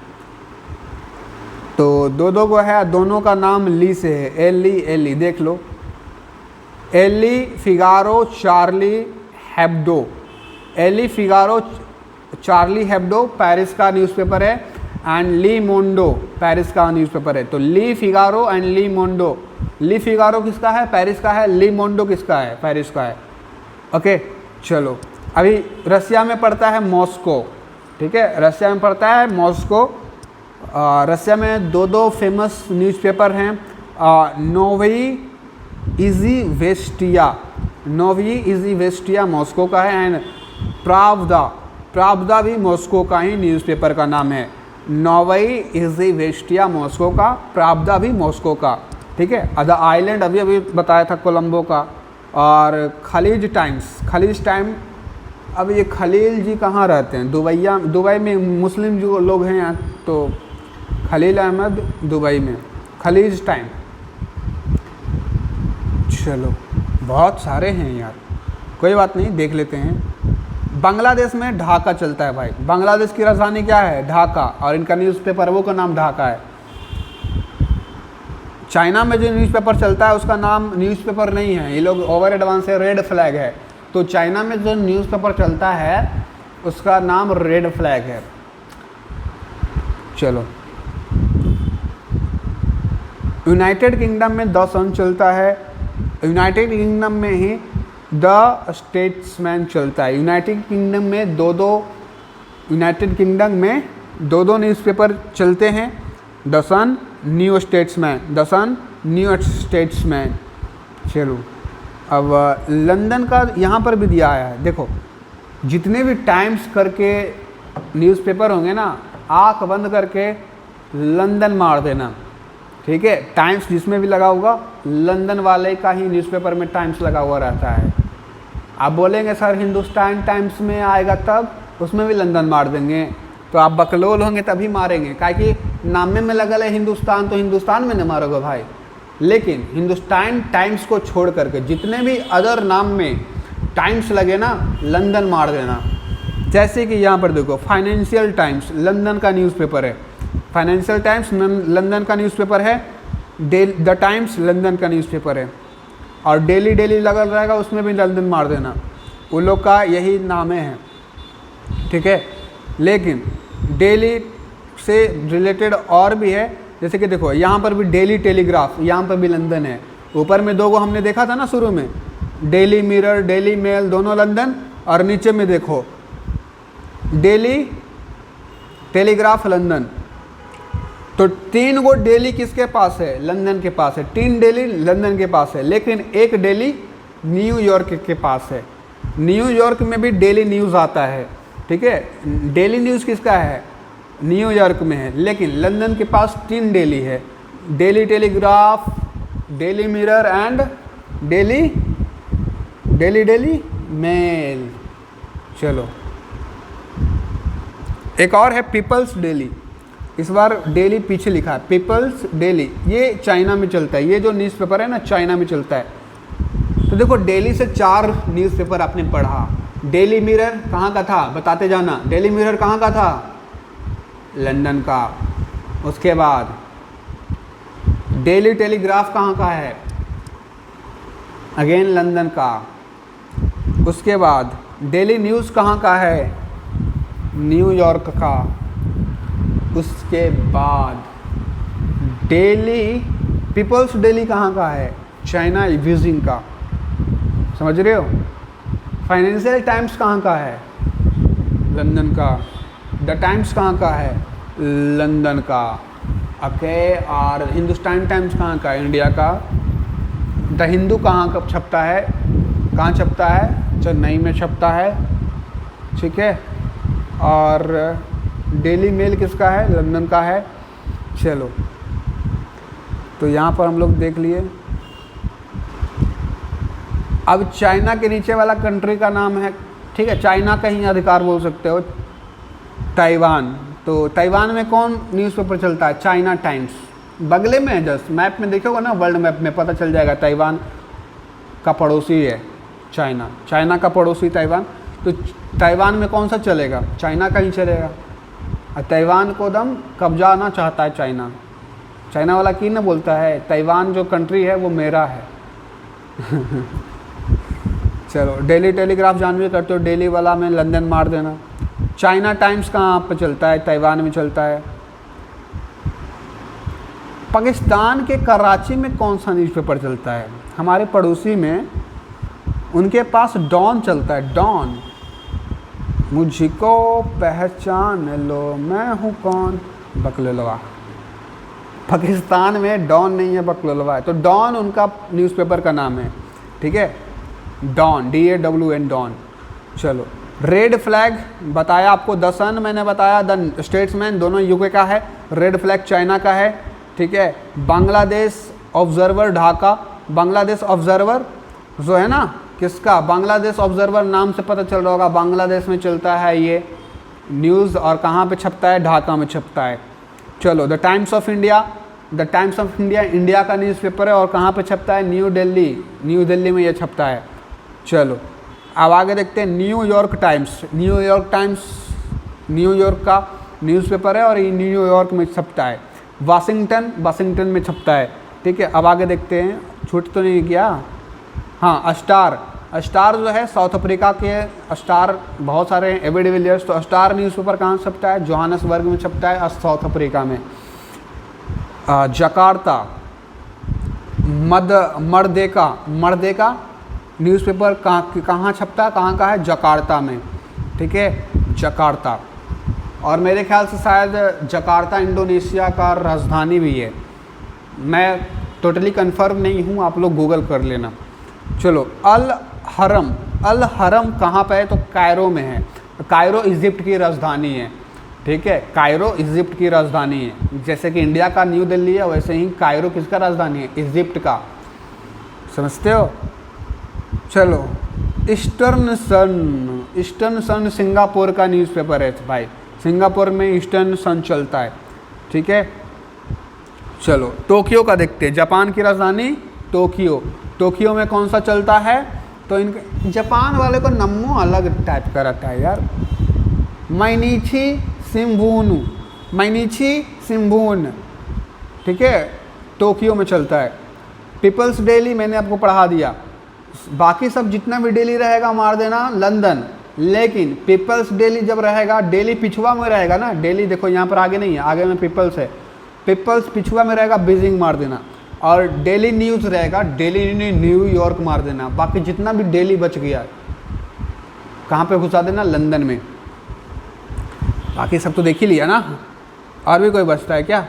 तो 2-2 गो है, दोनों का नाम ली से है, एली देख लो। Le Figaro Charlie Hebdo, Le Figaro Charlie Hebdo Paris का न्यूज़पेपर है, एंड ली मोंडो पेरिस का न्यूज़पेपर है। तो Le Figaro and Le Monde. Le Figaro किसका है? पेरिस का है। ली मोंडो किसका है? पेरिस का है। ओके, चलो अभी रसिया में पड़ता है मॉस्को, ठीक है, रसिया में पड़ता है मॉस्को। रसिया में 2-2 फेमस न्यूज़पेपर हैं, नोवी इज़ीवेस्टिया, नोवी इज़ीवेस्टिया मॉस्को का है, एंड प्रावदा भी मॉस्को का ही न्यूज़पेपर का नाम है। नोवी इज़ीवेस्टिया मॉस्को का, प्रावदा भी मॉस्को का, ठीक है। द आइलैंड अभी बताया था कोलंबो का। और खलीज टाइम, अब ये खलील जी कहाँ रहते हैं? दुबई में मुस्लिम जो लोग हैं यहाँ, तो खलील अहमद दुबई में। खलीज टाइम, चलो बहुत सारे हैं यार, कोई बात नहीं, देख लेते हैं। बांग्लादेश में ढाका चलता है भाई, बांग्लादेश की राजधानी क्या है? ढाका, और इनका न्यूज़पेपर वो का नाम ढाका है। चाइना में जो न्यूज़पेपर चलता है उसका नाम न्यूज़पेपर नहीं है, ये लोग ओवर एडवांस है, रेड फ्लैग है। तो चाइना में जो न्यूज़पेपर चलता है उसका नाम रेड फ्लैग है। चलो, यूनाइटेड किंगडम में द सन चलता है, यूनाइटेड किंगडम में ही द स्टेट्समैन चलता है। यूनाइटेड किंगडम में 2-2 न्यूज़पेपर चलते हैं, the Sun, New Statesman, the Sun, New Statesman. चलो, अब लंदन का यहाँ पर भी दिया आया है, देखो जितने भी टाइम्स करके न्यूज़पेपर होंगे ना, आँख बंद करके लंदन मार देना, ठीक है। टाइम्स जिसमें भी लगा होगा, लंदन वाले का ही न्यूज़पेपर में टाइम्स लगा हुआ रहता है। आप बोलेंगे सर हिंदुस्तान टाइम्स में आएगा तब, उसमें भी लंदन मार देंगे, तो आप बकलोल होंगे तभी मारेंगे, काहे कि नामे में लगल है हिंदुस्तान, तो हिंदुस्तान में न मारोगे भाई। लेकिन हिंदुस्तान टाइम्स को छोड़ करके जितने भी अदर नाम में टाइम्स लगे ना, लंदन मार देना। जैसे कि यहाँ पर देखो, फाइनेंशियल टाइम्स लंदन का न्यूज़पेपर है, फाइनेंशियल टाइम्स लंदन का न्यूज़पेपर है, द टाइम्स लंदन का न्यूज़पेपर है, और डेली लगल रहेगा उसमें भी लंदन मार देना, वो लोग का यही नाम है, ठीक है। लेकिन डेली से रिलेटेड और भी है, जैसे कि देखो यहाँ पर भी डेली टेलीग्राफ, यहाँ पर भी लंदन है। ऊपर में 2 गो हमने देखा था ना शुरू में, डेली मिरर, डेली मेल, दोनों लंदन, और नीचे में देखो डेली टेलीग्राफ लंदन। तो 3 गो डेली किसके पास है? लंदन के पास है। 3 डेली लंदन के पास है, लेकिन 1 डेली न्यूयॉर्क के पास है। न्यूयॉर्क में भी डेली न्यूज़ आता है, ठीक है। डेली न्यूज़ किसका है? न्यूयॉर्क में है। लेकिन लंदन के पास 3 डेली है, Daily Telegraph, Daily Mirror and Daily Mail. चलो एक और है पीपल्स डेली। इस बार डेली पीछे लिखा है, पीपल्स डेली, ये चाइना में चलता है। ये जो न्यूज़पेपर है ना, चाइना में चलता है। तो देखो डेली से 4 न्यूज़पेपर आपने पढ़ा। डेली मिरर कहाँ का था बताते जाना। डेली मिरर कहाँ का था? लंदन का। उसके बाद डेली टेलीग्राफ कहाँ का है? अगेन लंदन का। उसके बाद डेली न्यूज़ कहाँ का है? न्यूयॉर्क का। उसके बाद डेली पीपल्स डेली कहाँ का है? चाइना बीजिंग का। समझ रहे हो? फाइनेंशियल टाइम्स कहाँ का है? लंदन का। द टाइम्स कहाँ का है? लंदन का। ओके। और हिंदुस्तान टाइम्स कहाँ का है? इंडिया का। द हिंदू कहाँ का छपता है? कहाँ छपता है? चेन्नई में छपता है, ठीक है। और डेली मेल किसका है? लंदन का है। चलो तो यहाँ पर हम लोग देख लिए। अब चाइना के नीचे वाला कंट्री का नाम है, ठीक है, चाइना का ही अधिकार बोल सकते हो, ताइवान। तो ताइवान में कौन न्यूज़पेपर चलता है? China times. बगले में है, जस्ट मैप में देखोगे ना, वर्ल्ड मैप में पता चल जाएगा। ताइवान का पड़ोसी है चाइना, चाइना का पड़ोसी ताइवान। तो ताइवान में कौन सा चलेगा? चाइना का ही चलेगा। और ताइवान को दम कब्जाना चाहता है चाइना। चाइना वाला की ना बोलता है, ताइवान जो कंट्री है वो मेरा है। चलो डेली टेलीग्राफ जानवी करते हो, डेली वाला में लंदन मार देना। चाइना टाइम्स कहाँ पर चलता है? ताइवान में चलता है। पाकिस्तान के कराची में कौन सा न्यूज़पेपर चलता है? हमारे पड़ोसी में, उनके पास डॉन चलता है। डॉन, मुझको पहचान लो मैं हूँ कौन, बकलोलवा। पाकिस्तान में डॉन नहीं है, बकलोलवा है। तो डॉन उनका न्यूज़पेपर का नाम है, ठीक है। डॉन, DAWN, डॉन। चलो रेड फ्लैग बताया आपको, द सन मैंने बताया, द स्टेट्समैन दोनों यूके का है, रेड फ्लैग चाइना का है, ठीक है। बांग्लादेश ऑब्जर्वर ढाका, बांग्लादेश ऑब्जर्वर जो है ना, किसका? बांग्लादेश ऑब्जर्वर नाम से पता चल रहा होगा, बांग्लादेश में चलता है ये न्यूज़। और कहाँ पे छपता है? ढाका में छपता है। चलो the times of India, the times of India India का न्यूज़पेपर है। और कहाँ पे छपता है? न्यू दिल्ली, न्यू दिल्ली में ये छपता है। चलो अब आगे देखते हैं New York times. New York times New York का न्यूज़पेपर है और ये न्यूयॉर्क में छपता है। वाशिंगटन, वाशिंगटन में छपता है, ठीक है। अब आगे देखते हैं, छूट तो नहीं गया। हाँ स्टार, स्टार जो है साउथ अफ्रीका के स्टार बहुत सारे हैं, एबी डिविलियर्स। तो स्टार न्यूज़पेपर कहाँ छपता है? जोहान्सबर्ग में छपता है, साउथ अफ्रीका में। जकार्ता, मर्देका न्यूज़पेपर कहाँ छपता है? कहाँ का है? जकार्ता में, ठीक है, जकार्ता। और मेरे ख्याल से शायद जकार्ता इंडोनेशिया का राजधानी भी है, मैं टोटली कंफर्म नहीं हूँ, आप लोग गूगल कर लेना। चलो अल हरम कहाँ पे है? तो कायरो में है। कायरो इजिप्ट की राजधानी है, ठीक है। कायरो इजिप्ट की राजधानी है। जैसे कि इंडिया का न्यू दिल्ली है, वैसे ही कायरो किसका राजधानी है? इजिप्ट का। समझते हो? चलो ईस्टर्न सन सिंगापुर का न्यूज़पेपर है भाई। सिंगापुर में ईस्टर्न सन चलता है, ठीक है। चलो टोक्यो का देखते हैं, जापान की राजधानी टोक्यो। टोक्यो में कौन सा चलता है? तो इनके जापान वाले को नम्मो अलग टाइप का रहता है यार। माइनिची शिंबुन, ठीक है, टोक्यो में चलता है। पीपल्स डेली मैंने आपको पढ़ा दिया। बाकी सब जितना भी डेली रहेगा मार देना लंदन। लेकिन पीपल्स डेली जब रहेगा, डेली पिछुआ में रहेगा ना, डेली देखो यहाँ पर आगे नहीं है, आगे में पीपल्स है। पीपल्स पिछुआ में रहेगा, बीजिंग मार देना। और डेली न्यूज़ रहेगा, डेली न्यूयॉर्क मार देना। बाकी जितना भी डेली बच गया कहाँ पे घुसा देना? लंदन में। बाकी सब तो देख ही लिया ना। और भी कोई बचता है क्या?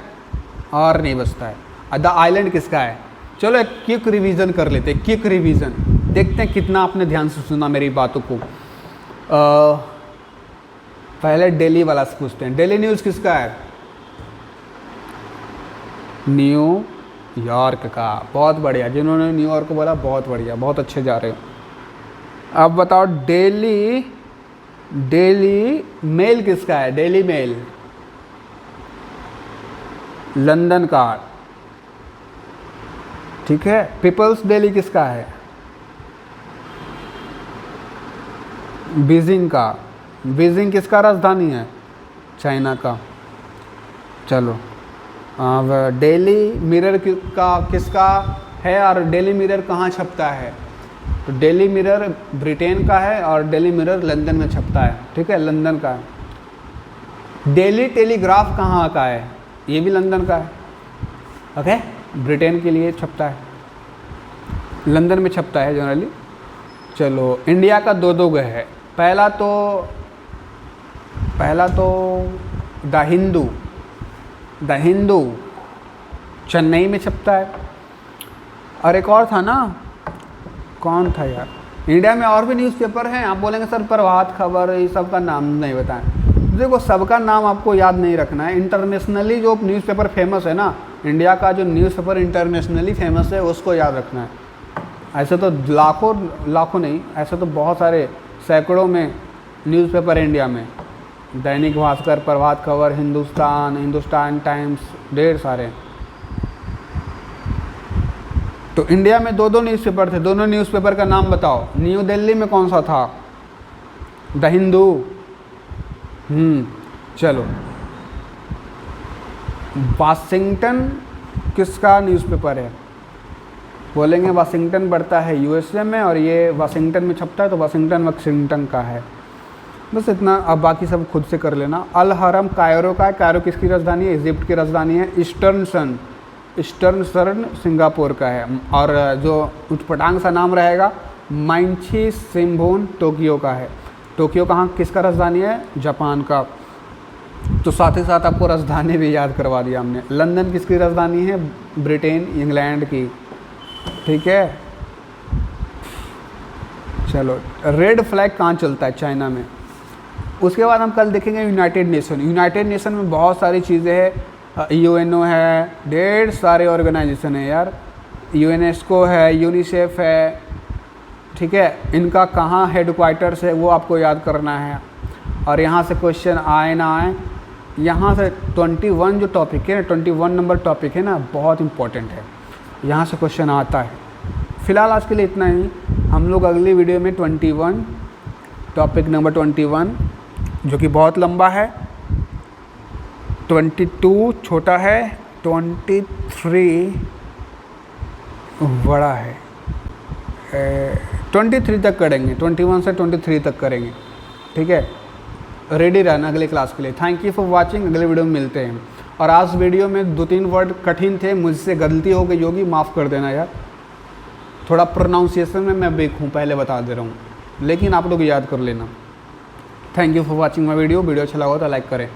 और नहीं बचता है। द आइलैंड किसका है? चलो एक क्विक रिवीजन कर लेते हैं, क्विक रिवीजन। देखते हैं कितना आपने ध्यान से सुना मेरी बातों को। पहले दिल्ली वाला से पूछते हैं, दिल्ली न्यूज़ किसका है? न्यूयॉर्क का। बहुत बढ़िया, जिन्होंने न्यूयॉर्क बोला बहुत बढ़िया, बहुत अच्छे जा रहे हो। अब बताओ डेली मेल किसका है? डेली मेल लंदन का, ठीक है। पीपल्स डेली किसका है? बीजिंग का। बीजिंग किसका राजधानी है? चाइना का। चलो अब डेली मिरर का किसका है और डेली मिरर कहाँ छपता है? तो डेली मिरर ब्रिटेन का है और डेली मिरर लंदन में छपता है, ठीक है, लंदन का है। डेली टेलीग्राफ कहाँ का है? ये भी लंदन का है, ओके। ब्रिटेन के लिए छपता है, लंदन में छपता है जनरली। चलो इंडिया का दो है। पहला तो द हिंदू चेन्नई में छपता है। और एक और था ना, कौन था यार? इंडिया में और भी न्यूज़पेपर हैं। आप बोलेंगे सर प्रभात खबर, ये सब का नाम नहीं बताएं। देखो सबका नाम आपको याद नहीं रखना है। इंटरनेशनली जो न्यूज़पेपर फेमस है ना, इंडिया का जो न्यूज़पेपर इंटरनेशनली फेमस है उसको याद रखना है। ऐसे तो लाखों नहीं, ऐसे तो बहुत सारे सैकड़ों में न्यूज़पेपर है इंडिया में। दैनिक भास्कर, प्रभात खबर, हिंदुस्तान टाइम्स, ढेर सारे। तो इंडिया में दो न्यूज़पेपर थे। दोनों न्यूज़पेपर का नाम बताओ। न्यू दिल्ली में कौन सा था? द हिंदू। चलो वाशिंगटन किसका न्यूज़पेपर है? बोलेंगे वाशिंगटन बढ़ता है यूएसए में और ये वाशिंगटन में छपता है, तो वाशिंगटन का है। बस इतना, अब बाकी सब खुद से कर लेना। अल हरम कायरो का है। कायरो किसकी राजधानी है? इजिप्ट की राजधानी है। ईस्टर्न सन सिंगापुर का है। और जो उटपटांग सा नाम रहेगा, माइंची सिम्बोन टोक्यो का है। टोक्यो कहाँ किसका राजधानी है? जापान का। तो साथ ही साथ आपको राजधानी भी याद करवा दिया हमने। लंदन किसकी राजधानी है? ब्रिटेन, इंग्लैंड की, ठीक है। चलो रेड फ्लैग कहाँ चलता है? चाइना में। उसके बाद हम कल देखेंगे यूनाइटेड नेशन में बहुत सारी चीज़ें हैं। यूएनओ है, ढेर सारे ऑर्गेनाइजेशन है यार। यूनेस्को है, यूनिसेफ है, ठीक है। इनका कहाँ हेडक्वार्टर्स है वो आपको याद करना है। और यहाँ से क्वेश्चन आए ना आए, यहाँ से 21 जो टॉपिक है, 21 नंबर टॉपिक है ना, बहुत इंपॉर्टेंट है। यहाँ से क्वेश्चन आता है। फ़िलहाल आज के लिए इतना ही। हम लोग अगली वीडियो में 21 टॉपिक नंबर 21 जो कि बहुत लंबा है, 22 छोटा है, 23 बड़ा है, 23 तक करेंगे। 21 से 23 तक करेंगे, ठीक है। रेडी रहना अगले क्लास के लिए। Thank you for watching. अगले वीडियो में मिलते हैं। और आज वीडियो में 2-3 वर्ड कठिन थे, मुझसे गलती हो गई होगी, माफ़ कर देना यार। थोड़ा प्रोनाउंसिएशन में मैं वीक हूँ, पहले बता दे रहा हूँ, लेकिन आप लोग याद कर लेना। Thank you for watching my video अच्छा लगा तो लाइक करें।